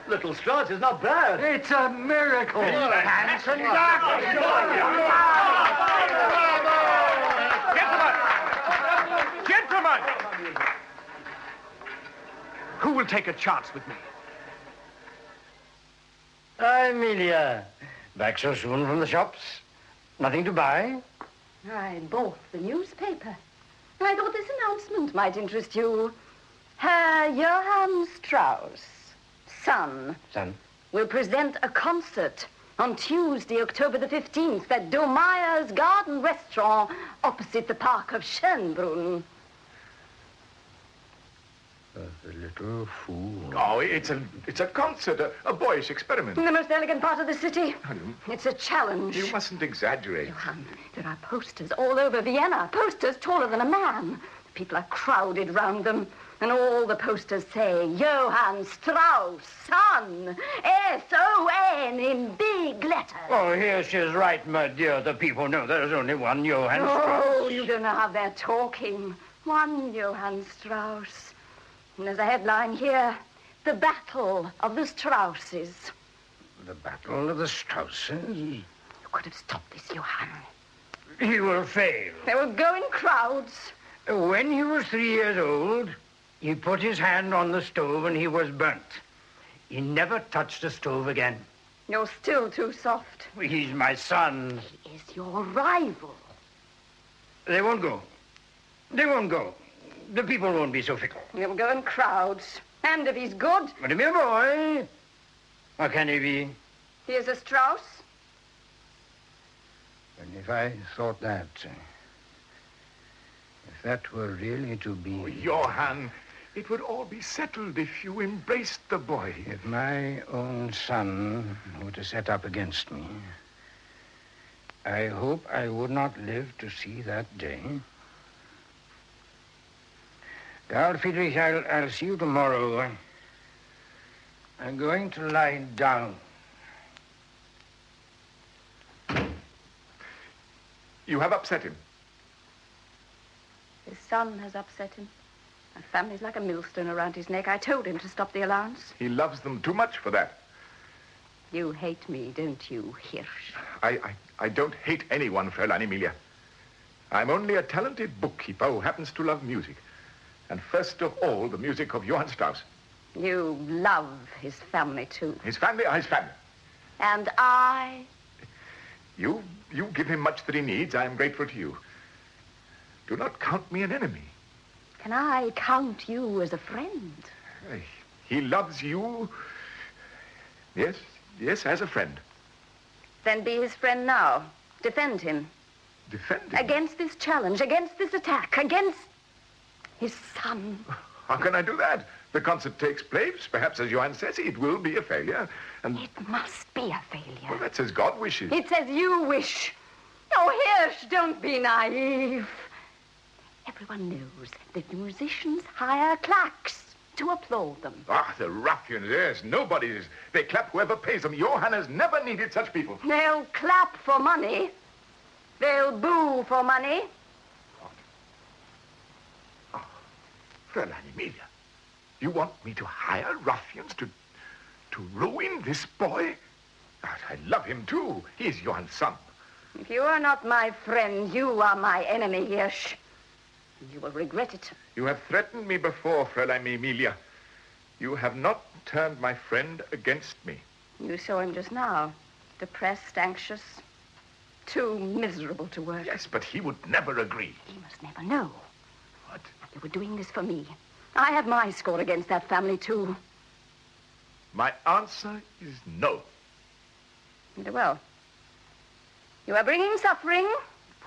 Little Strauss is not bad. It's a miracle. Handsome Gentlemen! Who will take a chance with me? Amelia, back so soon from the shops? Nothing to buy? I bought the newspaper. I thought this announcement might interest you. Herr Johann Strauss, son, will present a concert on Tuesday, October the 15th at Domeyer's Garden Restaurant opposite the park of Schönbrunn. The little fool. Oh, it's a concert, a boyish experiment. In the most elegant part of the city. It's a challenge. You mustn't exaggerate. Johann, there are posters all over Vienna. Posters taller than a man. The people are crowded round them. And all the posters say, Johann Strauss, son, S-O-N in big letters. Oh, here she is right, my dear. The people know there's only one Johann Strauss. Oh, you don't know how they're talking. One Johann Strauss. And there's a headline here, The Battle of the Strausses. The Battle of the Strausses? You could have stopped this, Johann. He will fail. They will go in crowds. When he was 3 years old, he put his hand on the stove and he was burnt. He never touched the stove again. You're still too soft. He's my son. He is your rival. They won't go. They won't go. The people won't be so fickle. He'll go in crowds. And if he's good... But if he's a boy, how can he be? He is a Strauss. And if I thought that... if that were really to be... Oh, Johann, it would all be settled if you embraced the boy. If my own son were to set up against me, I hope I would not live to see that day. Karl Friedrich, I'll see you tomorrow. I'm going to lie down. You have upset him. His son has upset him. My family's like a millstone around his neck. I told him to stop the allowance. He loves them too much for that. You hate me, don't you, Hirsch? I don't hate anyone, Fräulein Emilia. I'm only a talented bookkeeper who happens to love music. And first of all, the music of Johann Strauss. You love his family, too. His family are his family. And I? You give him much that he needs. I am grateful to you. Do not count me an enemy. Can I count you as a friend? He loves you. Yes, as a friend. Then be his friend now. Defend him. Defend him? Against this challenge, against this attack, against his son. How can I do that? The concert takes place. Perhaps, as Johann says, it will be a failure. And it must be a failure. Well, that's as God wishes. It's as you wish. Oh, Hirsch, don't be naive. Everyone knows that musicians hire claques to applaud them. Ah, the ruffians, yes. Nobody's. They clap whoever pays them. Johann has never needed such people. They'll clap for money. They'll boo for money. Oh, Fräulein Emilia, you want me to hire ruffians to ruin this boy? I love him, too. He is Johann's son. If you are not my friend, you are my enemy, Hirsch. You will regret it. You have threatened me before, Fräulein Emilia. You have not turned my friend against me. You saw him just now. Depressed, anxious, too miserable to work. Yes, but he would never agree. He must never know. What? You were doing this for me. I have my score against that family, too. My answer is no. Very well. You are bringing suffering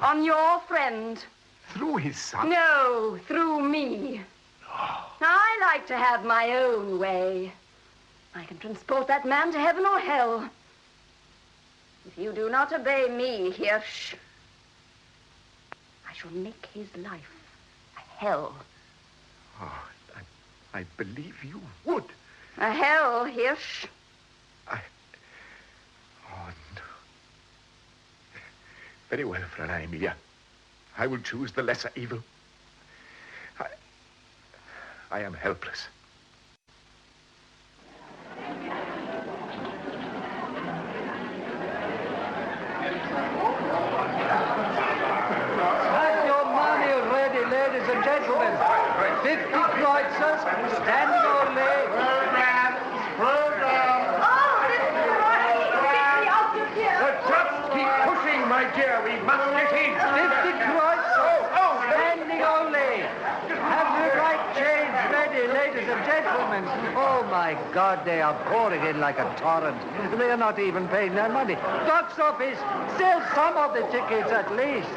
on your friend. Through his son? No, through me. Oh. I like to have my own way. I can transport that man to heaven or hell. If you do not obey me, Hirsch, I shall make his life a hell. Oh, I believe you would. A hell, Hirsch. Oh, no. Very well, Fräulein Emilia. I will choose the lesser evil. I am helpless. Have your money ready, ladies and gentlemen. 50 kreutzers, standing only. Just keep pushing, my dear. We must get in. 50 kreutzers, standing only. Have the right change ready, ladies and gentlemen. Oh, my God, they are pouring in like a torrent. They are not even paying their money. Box office, sell some of the tickets at least.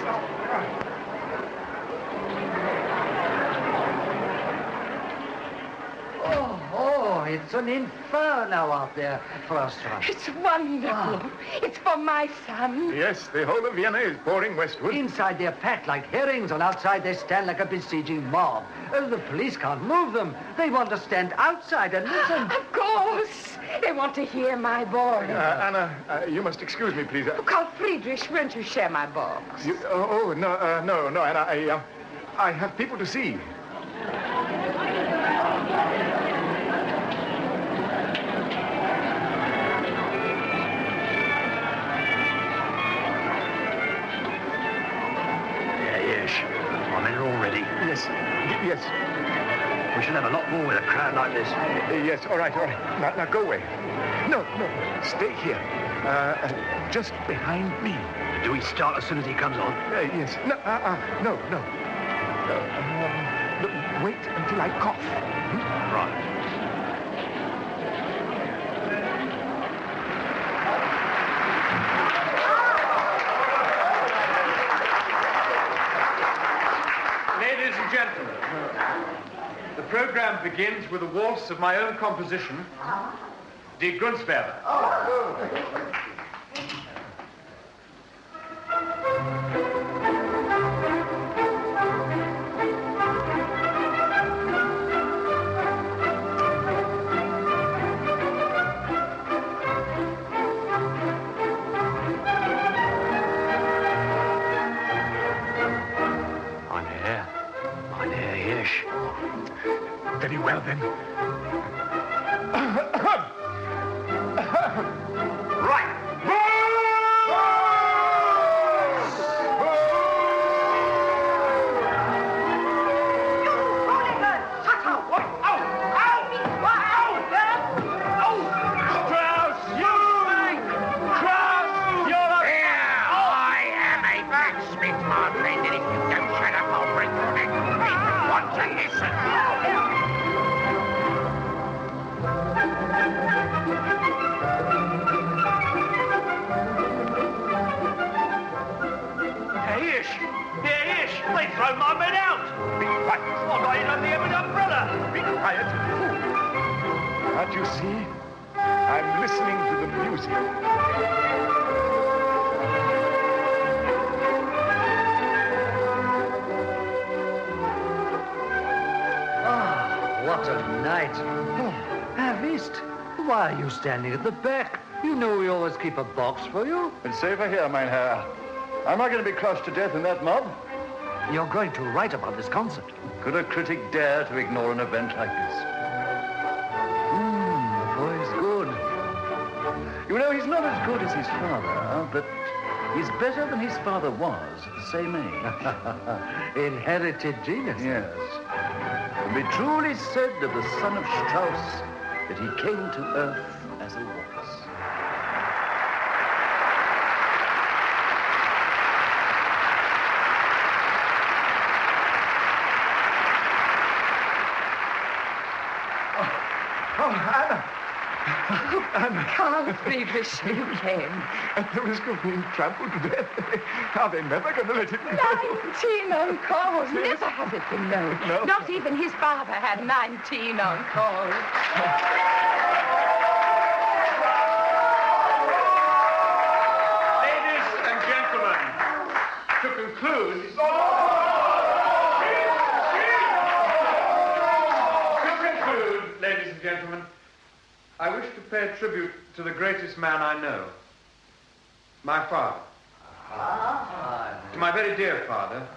Oh, It's an inferno out there for us. It's wonderful. It's for my son. Yes, the whole of Vienna is pouring westward. Inside they're packed like herrings, and outside they stand like a besieging mob. Oh, the police can't move them. They want to stand outside and listen. Of course. They want to hear my voice. Anna, you must excuse me, please. Carl Friedrich, won't you share my box? No, Anna, I have people to see. Yes. I'm in already. Yes. We should have a lot more with a crowd like this. Yes, all right. Now go away. No, stay here. Just behind me. Do we start as soon as he comes on? Yes. No. Wait until I cough. Right. Ladies and gentlemen, the program begins with a waltz of my own composition, Die Grundswerbe. Very well, then. Right. Throw my men out! Be quiet. I'm not even on the end of the umbrella! Be quiet. Can't you see? I'm listening to the music. What a night. Oh, Herr Wiest, why are you standing at the back? You know we always keep a box for you. It's safer here, mein Herr. I'm not going to be crushed to death in that mob. You're going to write about this concert. Could a critic dare to ignore an event like this? The boy's good. You know, he's not as good as his father, but he's better than his father was at the same age. Inherited genius. Yes. It can be truly said of the son of Strauss that he came to earth as a waltz. Anna. Carl Friedrich, you came. And there was being trampled to death. Are they never going to let it go? 19 encores. Never has it been known. No. Not even his father had 19 encores. Ladies and gentlemen, to conclude, ladies and gentlemen, I wish to pay a tribute to the greatest man I know, my father. To my very dear father,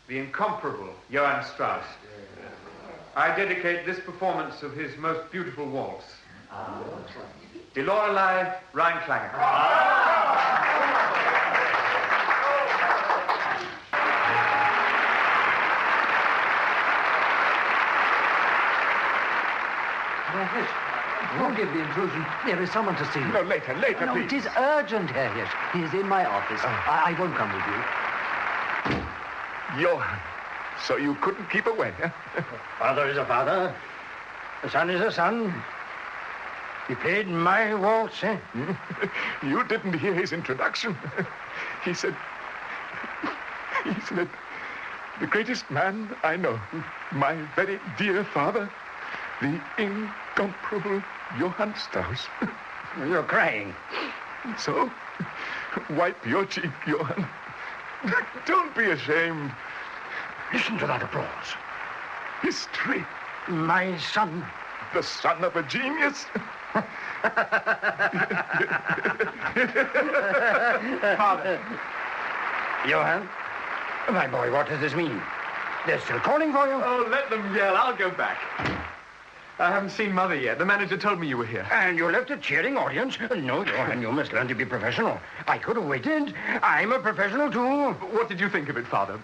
the incomparable Johann Strauss. I dedicate this performance of his most beautiful waltz, Die Lorelei Rheinklange. Don't give the intrusion. There is someone to see you. No, later, No, please. it is urgent, Herr Hirsch. He is in my office. I won't come with you. Johann, so you couldn't keep away, huh? Father is a father. A son is a son. He played my waltz, eh? You didn't hear his introduction. He said, the greatest man I know, my very dear father, The incomparable Johann Strauss. You're crying. So, wipe your cheek, Johann. Don't be ashamed. Listen to that applause. History. My son. The son of a genius. Father. Johann? My boy, what does this mean? They're still calling for you? Oh, let them yell. I'll go back. I haven't seen Mother yet. The manager told me you were here. And you left a cheering audience? No, Johann, you must learn to be professional. I could have waited. I'm a professional, too. What did you think of it, Father?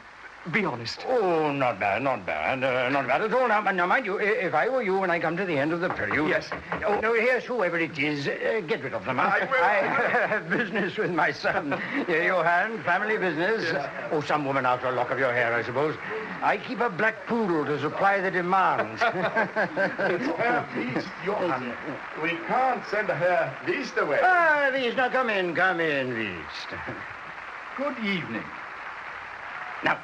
Be honest. Oh, not bad, not bad. Not bad at all. Now, mind you, if I were you when I come to the end of the period... Yes. Oh, no, here's whoever it is. Get rid of them. I will. I have business with my son. Johann, family business. Yes. Oh, some woman after a lock of your hair, I suppose. I keep a black poodle to supply the demands. Herr Priest, Johann, we can't send Herr Priest away. Ah, Wiest, now come in, Wiest. Good evening. Now,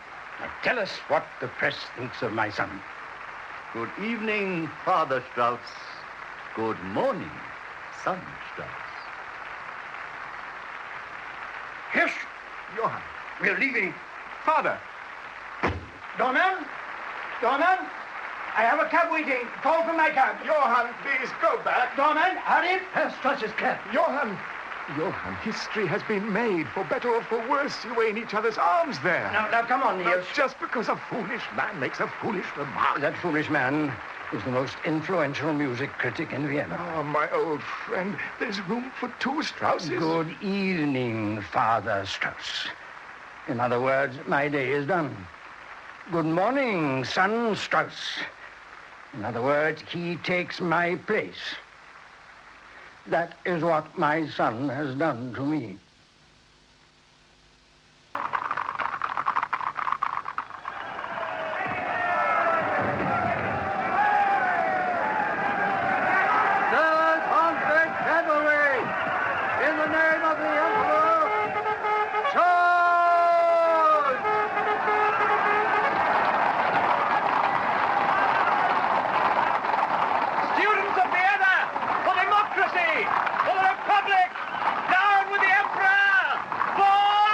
tell us what the press thinks of my son. Good evening, Father Strauss. Good morning, son Strauss. Yes, Johann. we're leaving. Father. Doorman? Doorman? I have a cab waiting. Call for my cab. Johann, please go back. Doorman, hurry. Strauss's cab. Johann, history has been made. For better or for worse, you were in each other's arms there. Now, come on, Niels. Just because a foolish man makes a foolish remark. That foolish man is the most influential music critic in Vienna. Oh, my old friend, there's room for two Strausses. Good evening, Father Strauss. In other words, my day is done. Good morning, son Strauss. In other words, he takes my place. That is what my son has done to me. Third Conflict Cavalry, in the name of the Emperor, charge! Students of Vienna, for democracy, for the Republic, down with the Emperor! Forward!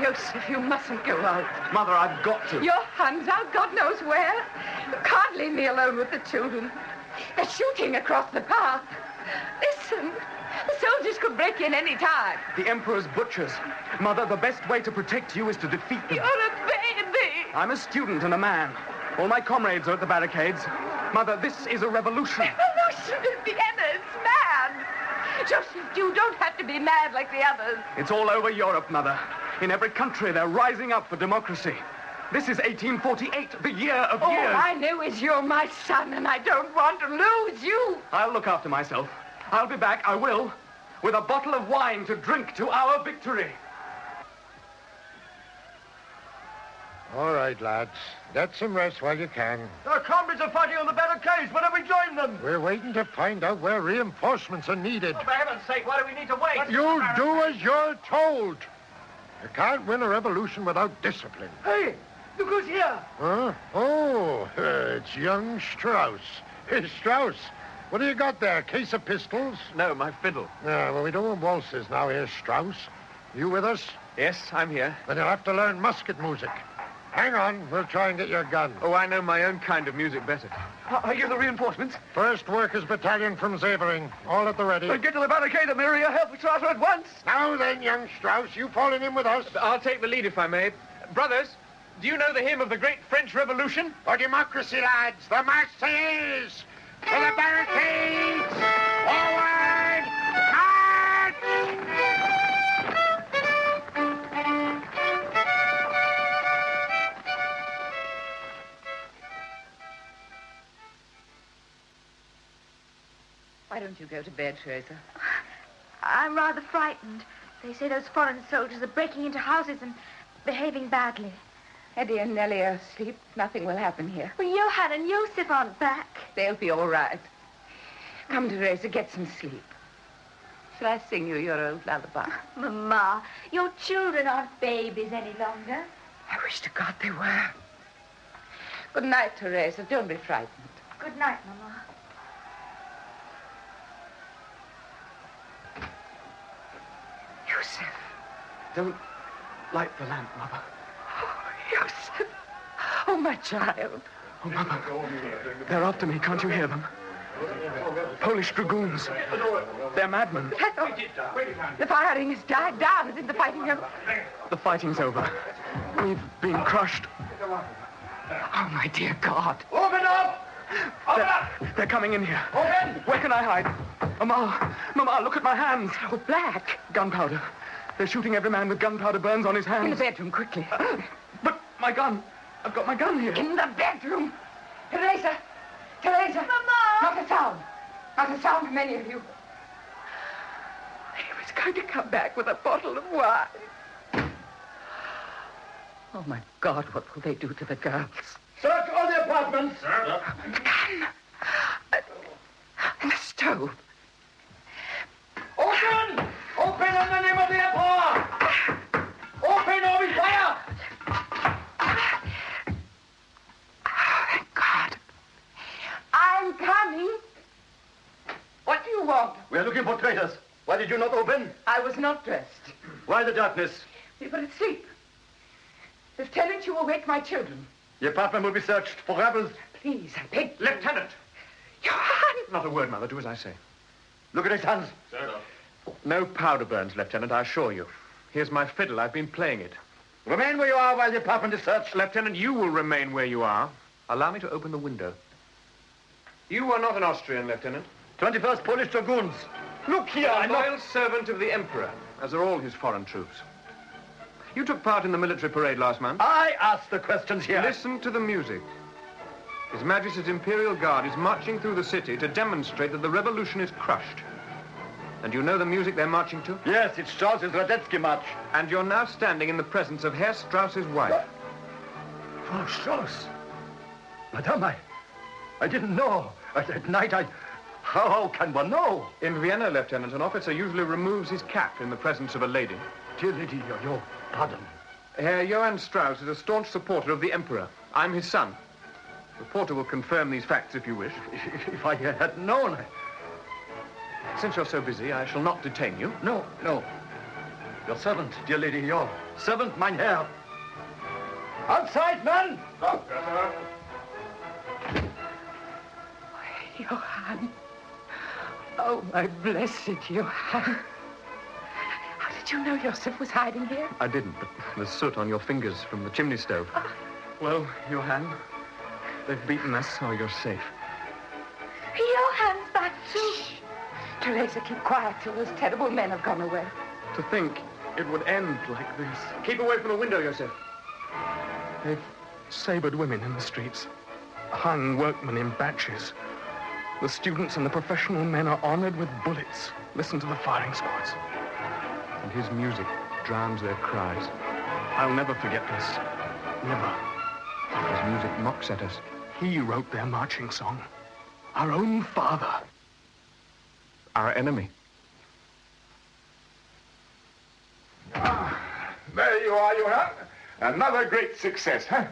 Joseph, you mustn't go out. Mother, I've got to. Your hand's out God knows where. You can't leave me alone with the children. They're shooting across the path. Listen, the soldiers could break in any time. The Emperor's butchers. Mother, the best way to protect you is to defeat them. You're a baby. I'm a student and a man. All my comrades are at the barricades. Mother, this is a revolution. Revolution in Vienna is mad. Joseph, you don't have to be mad like the others. It's all over Europe, Mother. In every country, they're rising up for democracy. This is 1848, the year of All years. I know is you're my son, and I don't want to lose you. I'll look after myself. I'll be back, I will, with a bottle of wine to drink to our victory. All right, lads. Get some rest while you can. Our comrades are fighting on the barricades. Why don't we join them? We're waiting to find out where reinforcements are needed. For heaven's sake, why do we need to wait? You do as you're told. You can't win a revolution without discipline. Hey, look who's here. Huh? Oh, it's young Strauss. Hey, Strauss, what do you got there? Case of pistols? No, my fiddle. Yeah, well, we don't want waltzes now. Here's Strauss. You with us? Yes, I'm here. Then you'll have to learn musket music. Hang on, we'll try and get your gun. Oh, I know my own kind of music better. Are you the reinforcements? First Workers' Battalion from Zeppelin. All at the ready. Get to the barricade, Amelia. Help Strauss at once. Now then, young Strauss, you falling in with us. I'll take the lead if I may. Brothers, do you know the hymn of the great French Revolution? For democracy, lads, the Marseillaise! To the barricades! Forward! March! Why don't you go to bed, Teresa? I'm rather frightened. They say those foreign soldiers are breaking into houses and behaving badly. Eddie and Nellie are asleep. Nothing will happen here. Well, Johan and Joseph aren't back. They'll be all right. Come, Teresa, get some sleep. Shall I sing you your old lullaby? Mama, your children aren't babies any longer. I wish to God they were. Good night, Teresa. Don't be frightened. Good night, Mama. Joseph. Don't light the lamp, Mother. Oh, Joseph. Oh, my child. Oh, Mother. They're after me. Can't you hear them? Polish dragoons. They're madmen. I thought the firing has died down. Isn't the fighting over? The fighting's over. We've been crushed. Oh, my dear God. Open up! Open up! They're coming in here. Open! Where can I hide? Mama, look at my hands. Oh, black. Gunpowder. They're shooting every man with gunpowder burns on his hands. In the bedroom, quickly. But my gun. I've got my gun here. In the bedroom. Teresa. Teresa. Mama! Not a sound. Not a sound from any of you. He was going to come back with a bottle of wine. Oh, my God, what will they do to the girls? Search all the apartments. The gun. And the stove. Open! Open in the name of the Emperor! Open or we fire! Oh, thank God. I'm coming. What do you want? We are looking for traitors. Why did you not open? I was not dressed. Why the darkness? We were asleep. Lieutenant, you will wake my children. The apartment will be searched for rebels. Please, I beg you. Lieutenant! Johan! Not a word, Mother. Do as I say. Look at his hands. No powder burns, Lieutenant, I assure you. Here's my fiddle. I've been playing it. Remain where you are while the apartment is searched. Lieutenant, you will remain where you are. Allow me to open the window. You are not an Austrian, Lieutenant. 21st Polish Dragoons. Look here, A I'm loyal not... servant of the Emperor, as are all his foreign troops. You took part in the military parade last month. I asked the questions here. Listen to the music. His Majesty's Imperial Guard is marching through the city to demonstrate that the revolution is crushed. And you know the music they're marching to? Yes, it's Strauss's Radetzky March. And you're now standing in the presence of Herr Strauss's wife. What? Frau Strauss. Madame, I didn't know. At night, How can one know? In Vienna, Lieutenant, an officer usually removes his cap in the presence of a lady. Dear lady, your pardon. Herr Johann Strauss is a staunch supporter of the Emperor. I'm his son. The porter will confirm these facts if you wish. If I had known... Since you're so busy, I shall not detain you. No. Your servant, dear lady, your servant, mein Herr. Outside, man! Johann. Oh, my blessed Johann. How did you know Joseph was hiding here? I didn't, but there's soot on your fingers from the chimney stove. Well, Johann, they've beaten us, so you're safe. Johann's back too. Teresa, keep quiet till those terrible men have gone away. To think it would end like this. Keep away from the window, Joseph. They've sabred women in the streets, hung workmen in batches. The students and the professional men are honored with bullets. Listen to the firing squads. And his music drowns their cries. I'll never forget this. Never. His music mocks at us. He wrote their marching song. Our own father. Our enemy. There you are, Johann. Another great success, huh?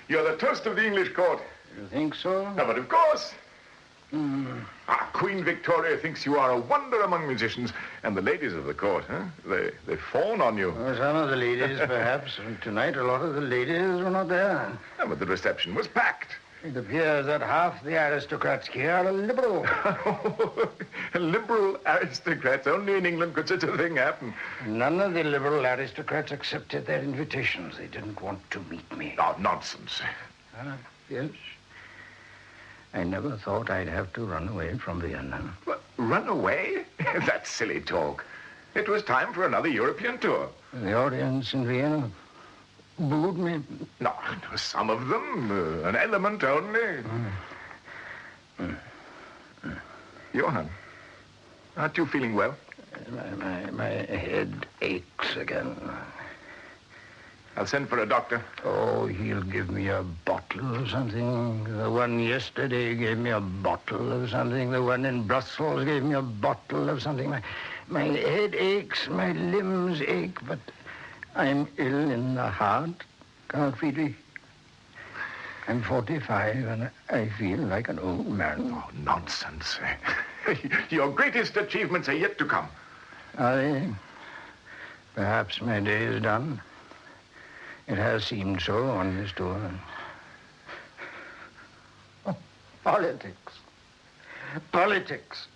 You're the toast of the English court. You think so? No, but of course. Queen Victoria thinks you are a wonder among musicians, and the ladies of the court, huh? They fawn on you. Oh, some of the ladies, perhaps. And tonight, a lot of the ladies were not there. No, but the reception was packed. It appears that half the aristocrats here are liberal. Liberal aristocrats? Only in England could such a thing happen. None of the liberal aristocrats accepted their invitations. They didn't want to meet me. Oh, nonsense. Yes. I never thought I'd have to run away from Vienna. What, run away? That's silly talk. It was time for another European tour. The audience in Vienna booed me. No, some of them. An element only. Johann, aren't you feeling well? My head aches again. I'll send for a doctor. Oh, he'll give me a bottle of something. The one yesterday gave me a bottle of something. The one in Brussels gave me a bottle of something. My head aches, my limbs ache, but I'm ill in the heart, Count Friedrich. I'm 45 and I feel like an old man. Oh, nonsense. Your greatest achievements are yet to come. Are they? Perhaps my day is done. It has seemed so on this tour. Oh, politics. Politics.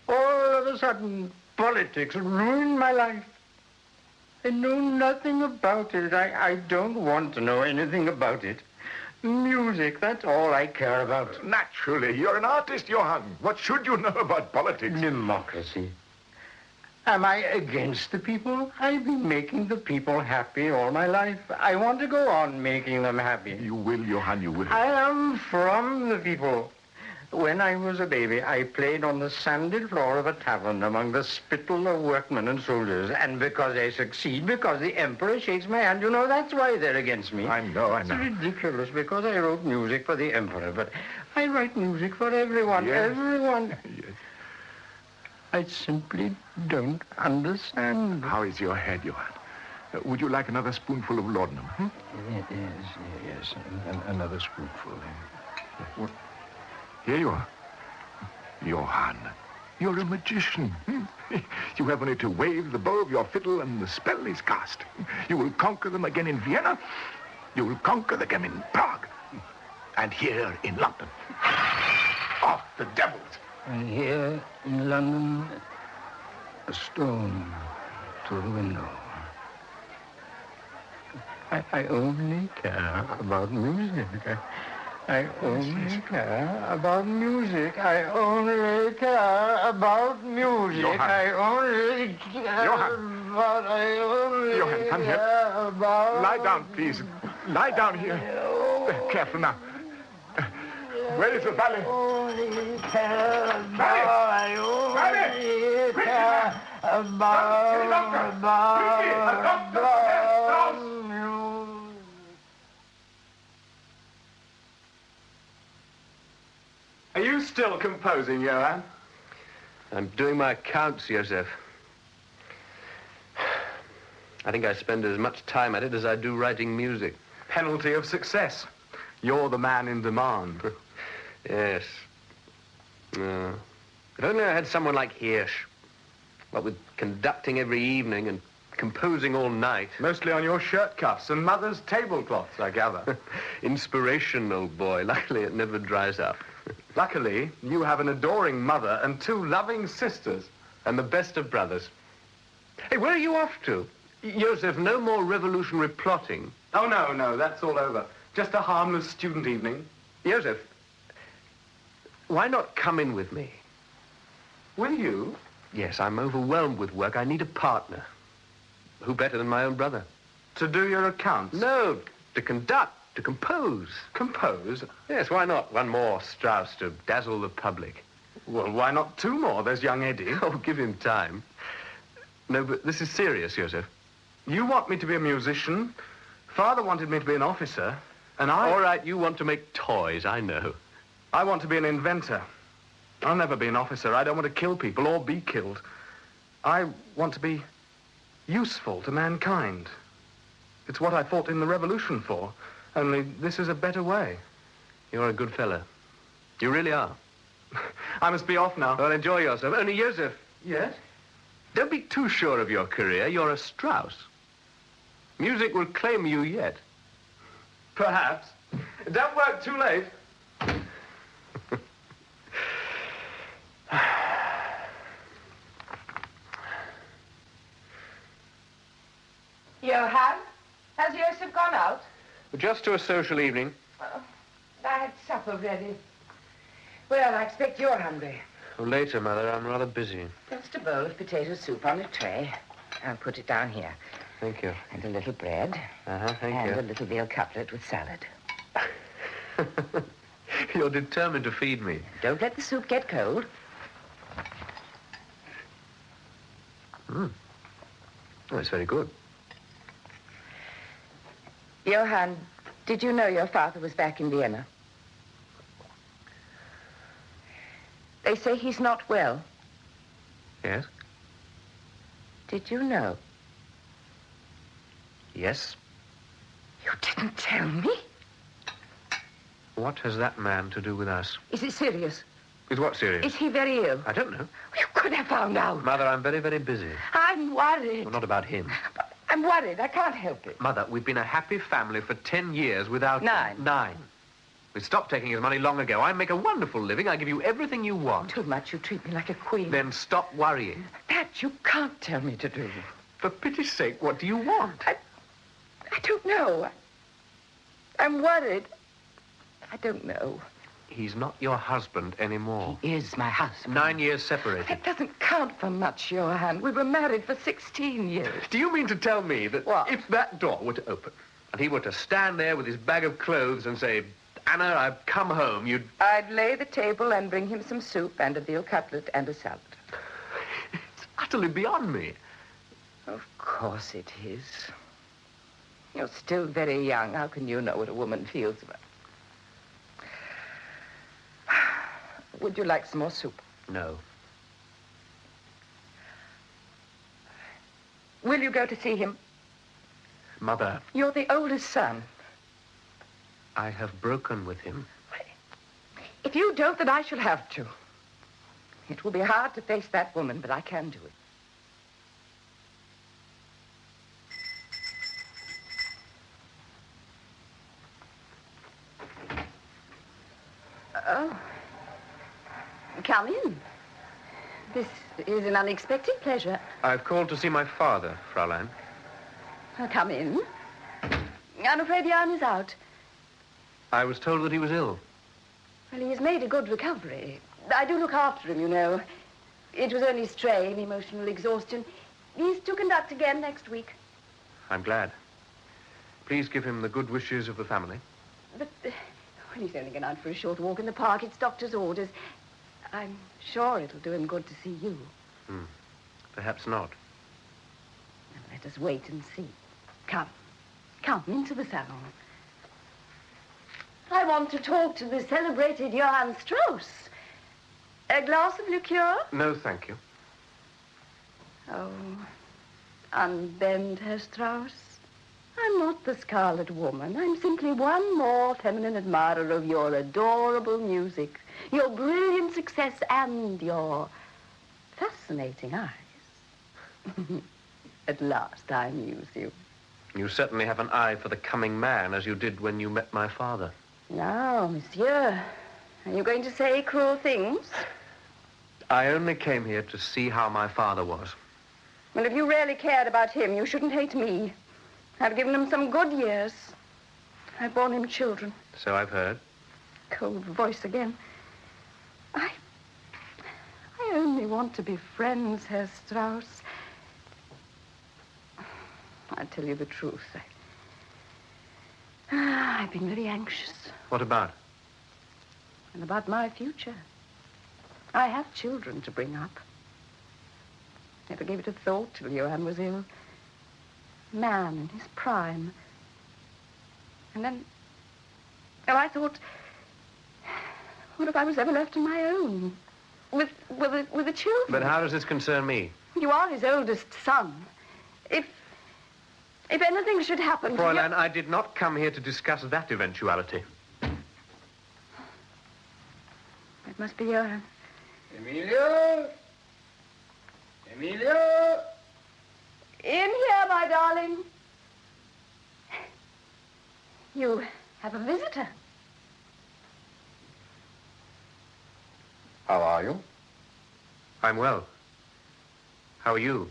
All of a sudden, politics ruined my life. I know nothing about it. I don't want to know anything about it. Music, that's all I care about. Naturally. You're an artist, Johann. What should you know about politics? Democracy. Am I against the people? I've been making the people happy all my life. I want to go on making them happy. You will, Johann, you will. I am from the people. When I was a baby, I played on the sanded floor of a tavern among the spittle of workmen and soldiers. And because I succeed, because the emperor shakes my hand, you know, that's why they're against me. I know. It's ridiculous because I wrote music for the emperor, but I write music for everyone, everyone. Yes. I simply don't understand. How is your head, Johann? Would you like another spoonful of laudanum? Yes, another spoonful. Well, here you are. Johann, you're a magician. You have only to wave the bow of your fiddle and the spell is cast. You will conquer them again in Vienna. You will conquer them again in Prague. And here in London. Off the devils. And here in London, a stone through the window. I only care about music. I only care about music. I only care about music. Johann. I only care Johann. about... I only Johann, come here. care about... Lie down, please. Lie down here. Careful now. Where is the valet? Only care about... Valet! I only Valet! care about... Are you still composing, Johann? I'm doing my accounts, Joseph. I think I spend as much time at it as I do writing music. Penalty of success. You're the man in demand. Yes. If only I had someone like Hirsch. What with conducting every evening and composing all night. Mostly on your shirt cuffs and mother's tablecloths, I gather. Inspiration, old boy. Luckily, it never dries up. Luckily, you have an adoring mother and two loving sisters. And the best of brothers. Hey, where are you off to? Joseph, no more revolutionary plotting. Oh, no, that's all over. Just a harmless student evening. Joseph, why not come in with me? Will you? Yes, I'm overwhelmed with work. I need a partner. Who better than my own brother? To do your accounts? No, to conduct, to compose. Compose? Yes, why not one more Strauss to dazzle the public? Well, why not two more? There's young Eddie. Oh, give him time. No, but this is serious, Joseph. You want me to be a musician? Father wanted me to be an officer, and I... All right, you want to make toys, I know. I want to be an inventor. I'll never be an officer. I don't want to kill people or be killed. I want to be useful to mankind. It's what I fought in the revolution for, only this is a better way. You're a good fella. You really are. I must be off now. Well, enjoy yourself. Only, Joseph. Yes? Don't be too sure of your career. You're a Strauss. Music will claim you yet. Perhaps. Don't work too late. Johann, has Joseph gone out? Just to a social evening. I had supper ready. Well, I expect you're hungry. Oh, later, Mother. I'm rather busy. Just a bowl of potato soup on a tray. I'll put it down here. Thank you. And a little bread. Thank you. And a little veal cutlet with salad. You're determined to feed me. Don't let the soup get cold. Oh, it's very good. Johann, did you know your father was back in Vienna? They say he's not well. Yes? Did you know? Yes. You didn't tell me? What has that man to do with us? Is it serious? Is what serious? Is he very ill? I don't know. You could have found out. Mother, I'm very, very busy. I'm worried. Well, not about him. I'm worried. I can't help it. Mother, we've been a happy family for 10 years without... 9. 9. We stopped taking his money long ago. I make a wonderful living. I give you everything you want. Too much. You treat me like a queen. Then stop worrying. That you can't tell me to do. For pity's sake, what do you want? I don't know. I'm worried. I don't know. He's not your husband anymore. He is my husband. 9 years separated. That doesn't count for much, Johann. We were married for 16 years. Do you mean to tell me that if that door were to open and he were to stand there with his bag of clothes and say, Anna, I've come home, you'd... I'd lay the table and bring him some soup and a veal cutlet and a salad. It's utterly beyond me. Of course it is. You're still very young. How can you know what a woman feels about? Would you like some more soup? No. Will you go to see him? Mother. You're the oldest son. I have broken with him. If you don't, then I shall have to. It will be hard to face that woman, but I can do it. Oh. Come in. This is an unexpected pleasure. I've called to see my father, Fraulein. Come in. I'm afraid Jan is out. I was told that he was ill. Well, he has made a good recovery. I do look after him, you know. It was only strain, emotional exhaustion. He's to conduct again next week. I'm glad. Please give him the good wishes of the family. But, well, he's only gone out for a short walk in the park. It's doctor's orders. I'm sure it'll do him good to see you. Perhaps not. Let us wait and see. Come. Come into the salon. I want to talk to the celebrated Johann Strauss. A glass of liqueur? No, thank you. Oh, unbend, Herr Strauss. I'm not the Scarlet Woman. I'm simply one more feminine admirer of your adorable music, your brilliant success, and your fascinating eyes. At last, I amuse you. You certainly have an eye for the coming man, as you did when you met my father. Now, monsieur, are you going to say cruel things? I only came here to see how my father was. Well, if you really cared about him, you shouldn't hate me. I've given him some good years. I've borne him children. So I've heard. Cold voice again. I only want to be friends, Herr Strauss. I'll tell you the truth. I've been very anxious. What about? And about my future. I have children to bring up. Never gave it a thought till Johann was ill. Man in his prime. And then, I thought, what if I was ever left on my own? With the children? But how does this concern me? You are his oldest son. If anything should happen to Fräulein, I did not come here to discuss that eventuality. It must be Johann. Emilio? Emilio? In here, my darling. You have a visitor. How are you? I'm well. How are you?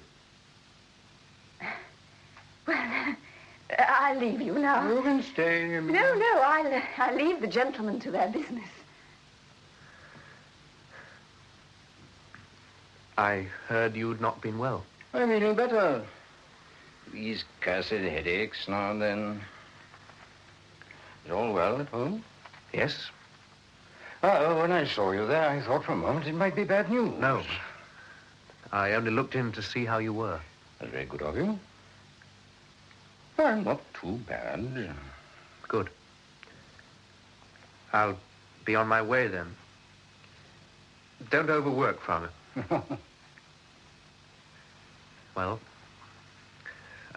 Well, I'll leave you now. You can stay. No, I'll leave the gentlemen to their business. I heard you'd not been well. I'm feeling better. These cursed headaches now and then. Is all well at home? Yes. Oh, when I saw you there, I thought for a moment it might be bad news. No. I only looked in to see how you were. That's very good of you. I'm not too bad. Good. I'll be on my way then. Don't overwork, Father. Well,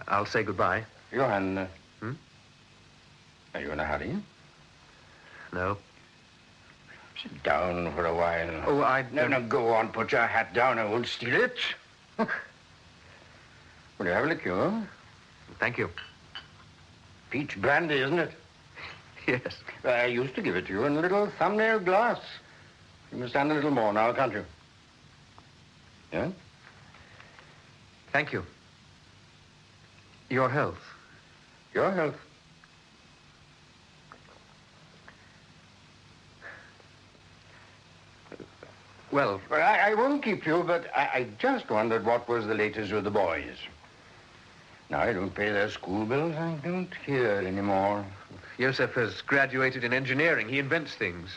I'll say goodbye. Johann, are you in a hurry? No. Sit down for a while. Oh, No, go on, put your hat down. I won't steal it. Will you have a liqueur? Thank you. Peach brandy, isn't it? Yes. I used to give it to you in a little thumbnail glass. You must stand a little more now, can't you? Yeah? Thank you. Your health. Your health. Well, I won't keep you, but I just wondered what was the latest with the boys. Now, I don't pay their school bills. I don't hear anymore. Joseph has graduated in engineering. He invents things.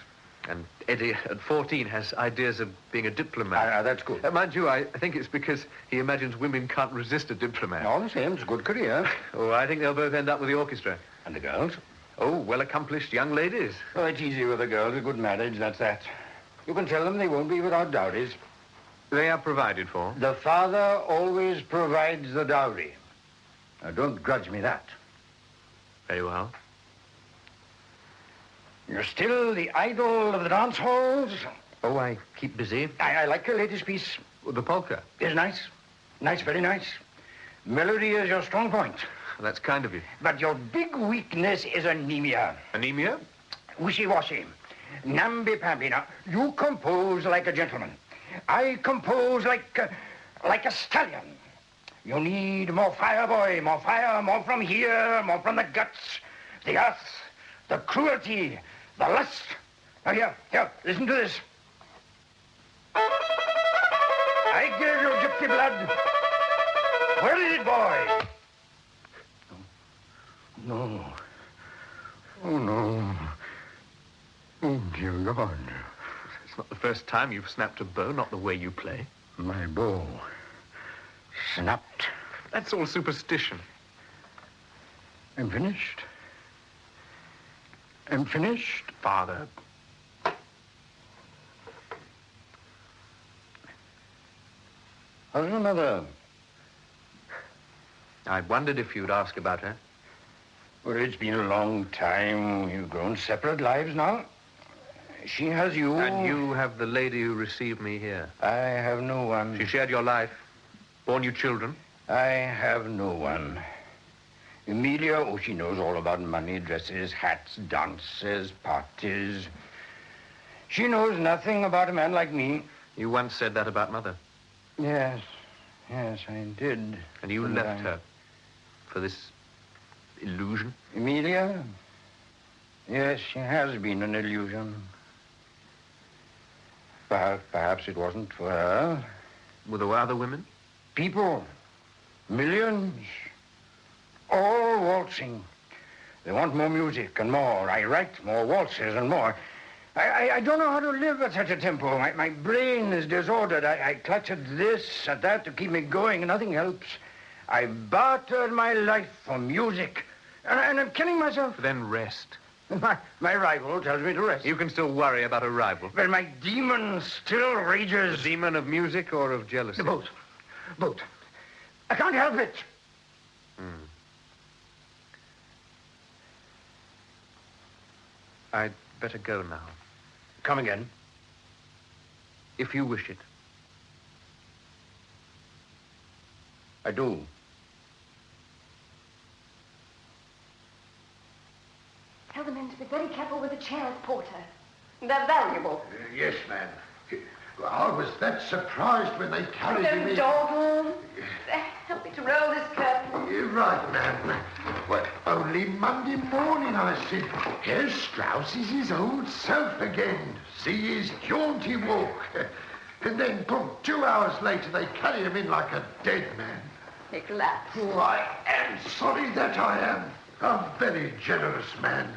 And Eddie, at 14, has ideas of being a diplomat. That's good. Mind you, I think it's because he imagines women can't resist a diplomat. All the same, it's a good career. Oh, I think they'll both end up with the orchestra. And the girls? Oh, well-accomplished young ladies. Oh, it's easy with the girls. A good marriage, that's that. You can tell them they won't be without dowries. They are provided for. The father always provides the dowry. Now, don't grudge me that. Very well. You're still the idol of the dance halls? Oh, I keep busy. I like your latest piece. The polka. It's nice. Nice, very nice. Melody is your strong point. That's kind of you. But your big weakness is anemia. Anemia? Wishy-washy. Namby-pamby. Now, you compose like a gentleman. I compose like a stallion. You need more fire, boy. More fire, more from here, more from the guts, the earth, the cruelty, the lust. Now, here, listen to this. I gave you gypsy blood. Where is it, boy? No. Oh, no. Oh, dear God. It's not the first time you've snapped a bow, not the way you play. My bow. Snapped. That's all superstition. I'm finished. I'm finished. Father. How's your mother? I wondered if you'd ask about her. Well, it's been a long time. You've grown separate lives now. She has you. And you have the lady who received me here. I have no one. She shared your life, born you children. I have no one. Emilia, oh, she knows all about money, dresses, hats, dances, parties. She knows nothing about a man like me. You once said that about Mother. Yes, I did. And you left her for this illusion? Emilia? Yes, she has been an illusion. Perhaps it wasn't for her. Were there other women? People. Millions. All waltzing. They want more music and more. I write more waltzes and more. I don't know how to live at such a tempo. My brain is disordered. I clutch at this, at that to keep me going, and nothing helps. I bartered my life for music, and I'm killing myself. Then rest. My rival tells me to rest. You can still worry about a rival. But my demon still rages. The demon of music or of jealousy? Both. I can't help it. I'd better go now. Come again. If you wish it. I do. Tell the men to be very careful with the chairs, Porter. They're valuable. Yes, ma'am. I was that surprised when they carried him in. Don't dawdle. Help me to roll this curtain. You're right, ma'am. Well, only Monday morning I said, Herr Strauss is his old self again. See his jaunty walk. And then, boom, 2 hours later, they carry him in like a dead man. He collapsed. Oh, I am sorry that I am. A very generous man.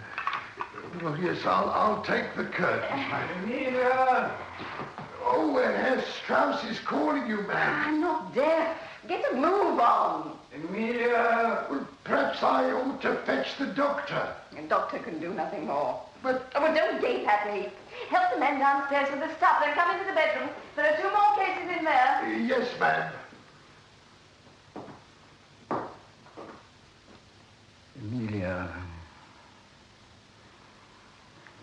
Well, yes, I'll take the curtains, madam. Emilia! Oh, well, Herr Strauss is calling you, ma'am. I'm not deaf. Get a move on. Emilia, well, perhaps I ought to fetch the doctor. The doctor can do nothing more. But... Oh, well, don't gape at me. Help the men downstairs with the stuff. Then come into the bedroom. There are 2 more cases in there. Yes, ma'am. Emilia.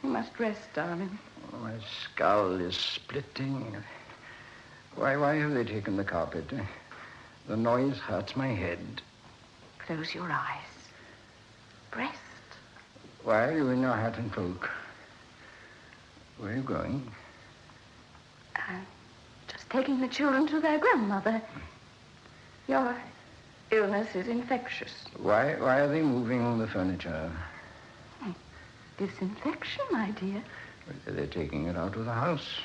You must rest, darling. Oh, my skull is splitting. Why have they taken the carpet? The noise hurts my head. Close your eyes. Rest. Why are you in your hat and cloak? Where are you going? I'm just taking the children to their grandmother. Your illness is infectious. Why are they moving the furniture? Disinfection, my dear. They're taking it out of the house.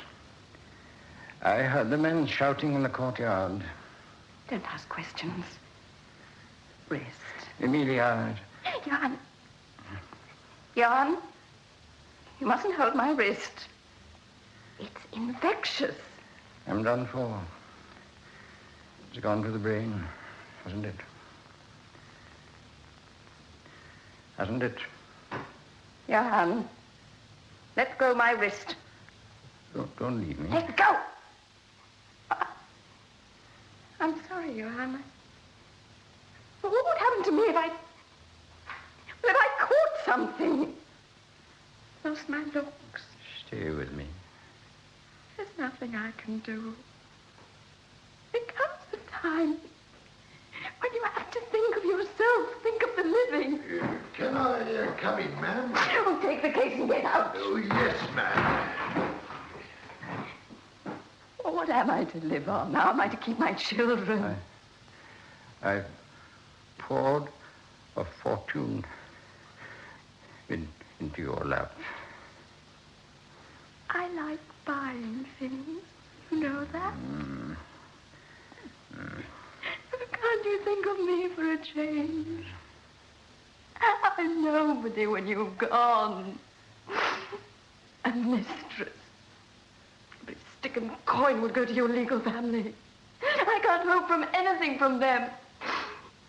I heard the men shouting in the courtyard. Don't ask questions. Rest. Emilia. Jan, you mustn't hold my wrist. It's infectious. I'm done for. It's gone to the brain, hasn't it? Hasn't it? Johan, let go my wrist. Don't leave me. Let go! I'm sorry, Johan. What would happen to me if I caught something? Lost my looks. Stay with me. There's nothing I can do. There comes a time when you have to think of yourself, think of the living. Can I come in, ma'am? Oh, take the case and get out. Oh, yes, ma'am. Well, what am I to live on? How am I to keep my children? I've poured a fortune into your lap. I like buying things. You know that? Can't you think of me for a change? I'm nobody when you've gone. A mistress. Every stick and coin would go to your legal family. I can't hope from anything from them.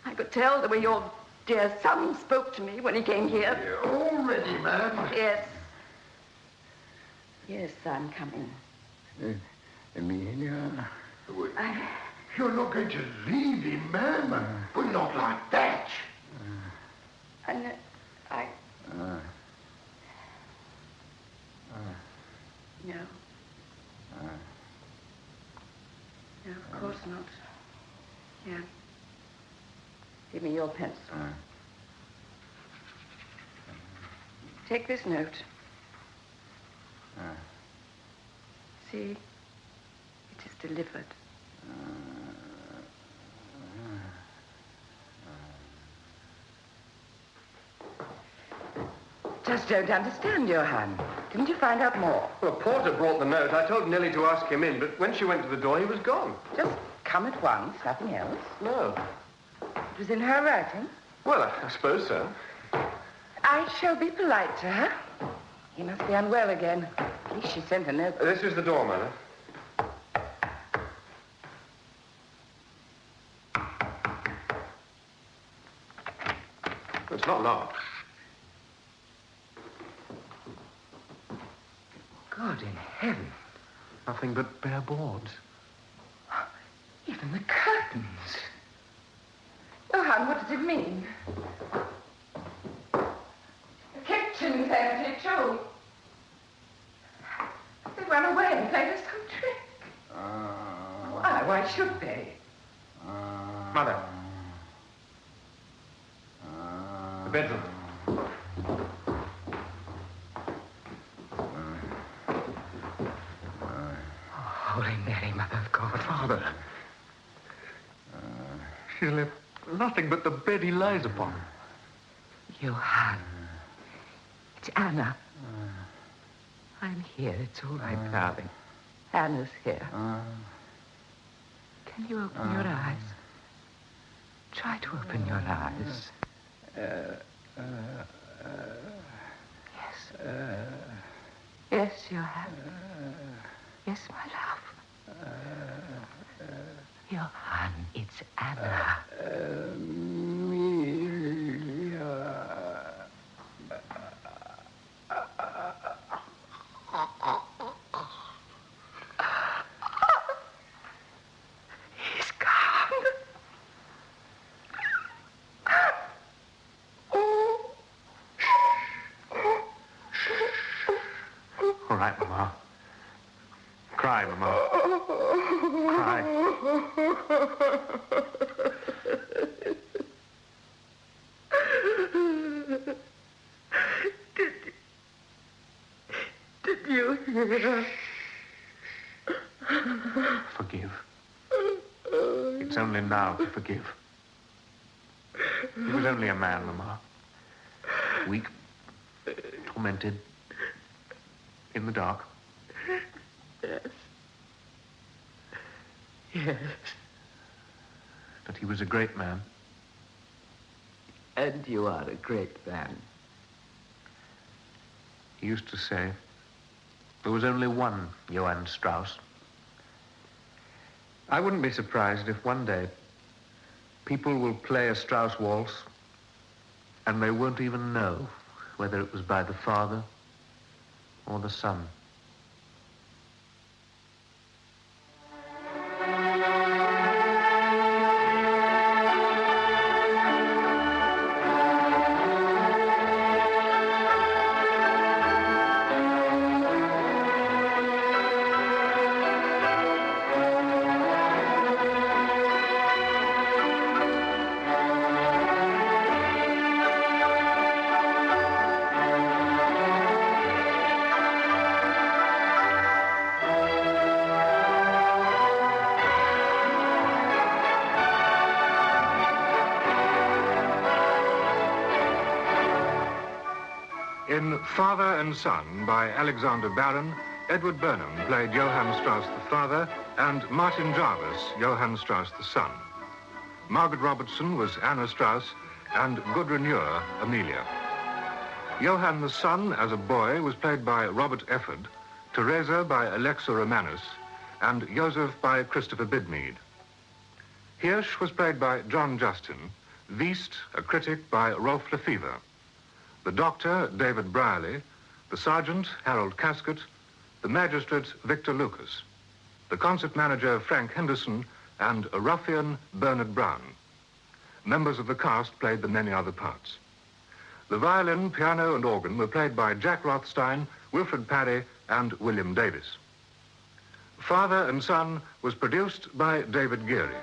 I could tell the way your dear son spoke to me when he came here. Already, ma'am? Yes. Yes, I'm coming. Emilia. You're not going to leave him, ma'am. Well, not like that. No. No, of course not. Yeah. Give me your pencil. Take this note. See? It is delivered. Just don't understand, Johan. Didn't you find out more? Well, Porter brought the note. I told Nellie to ask him in, but when she went to the door, he was gone. Just come at once, nothing else? No. It was in her writing? Well, I suppose so. I shall be polite to her. He must be unwell again. At least she sent a note. This is the door, Mother. It's not locked. God in heaven. Nothing but bare boards. Even the curtains. Johan, what does it mean? The kitchen's empty, too. They ran away and played us some trick. Why? Why should they? Mother. The bedroom. Holy Mary, Mother of God. Father. She's left nothing but the bed he lies upon. Johan. It's Anna. I'm here. It's all right, darling. Anna's here. Can you open your eyes? Try to open your eyes. Yes. Yes, Johan. Yes, my love. Johann, it's Anna. He's gone. All right, Mama. Cry, Mama. Cry. Did you hear? Forgive. It's only now to forgive. He was only a man, Mama. Weak, tormented, in the dark. Yes. Yes. But he was a great man. And you are a great man. He used to say there was only one Johann Strauss. I wouldn't be surprised if one day people will play a Strauss waltz and they won't even know whether it was by the father or the son. In Father and Son by Alexander Barron, Edward Burnham played Johann Strauss the father and Martin Jarvis, Johann Strauss the son. Margaret Robertson was Anna Strauss and Gudrun Ure, Amelia. Johann the son as a boy was played by Robert Efford, Teresa by Alexa Romanus, and Joseph by Christopher Bidmead. Hirsch was played by John Justin, Wiest, a critic, by Rolf Lefevre. The doctor, David Brierley, the sergeant, Harold Cascott, the magistrate, Victor Lucas, the concert manager, Frank Henderson, and a ruffian, Bernard Brown. Members of the cast played the many other parts. The violin, piano, and organ were played by Jack Rothstein, Wilfred Parry, and William Davis. Father and Son was produced by David Geary.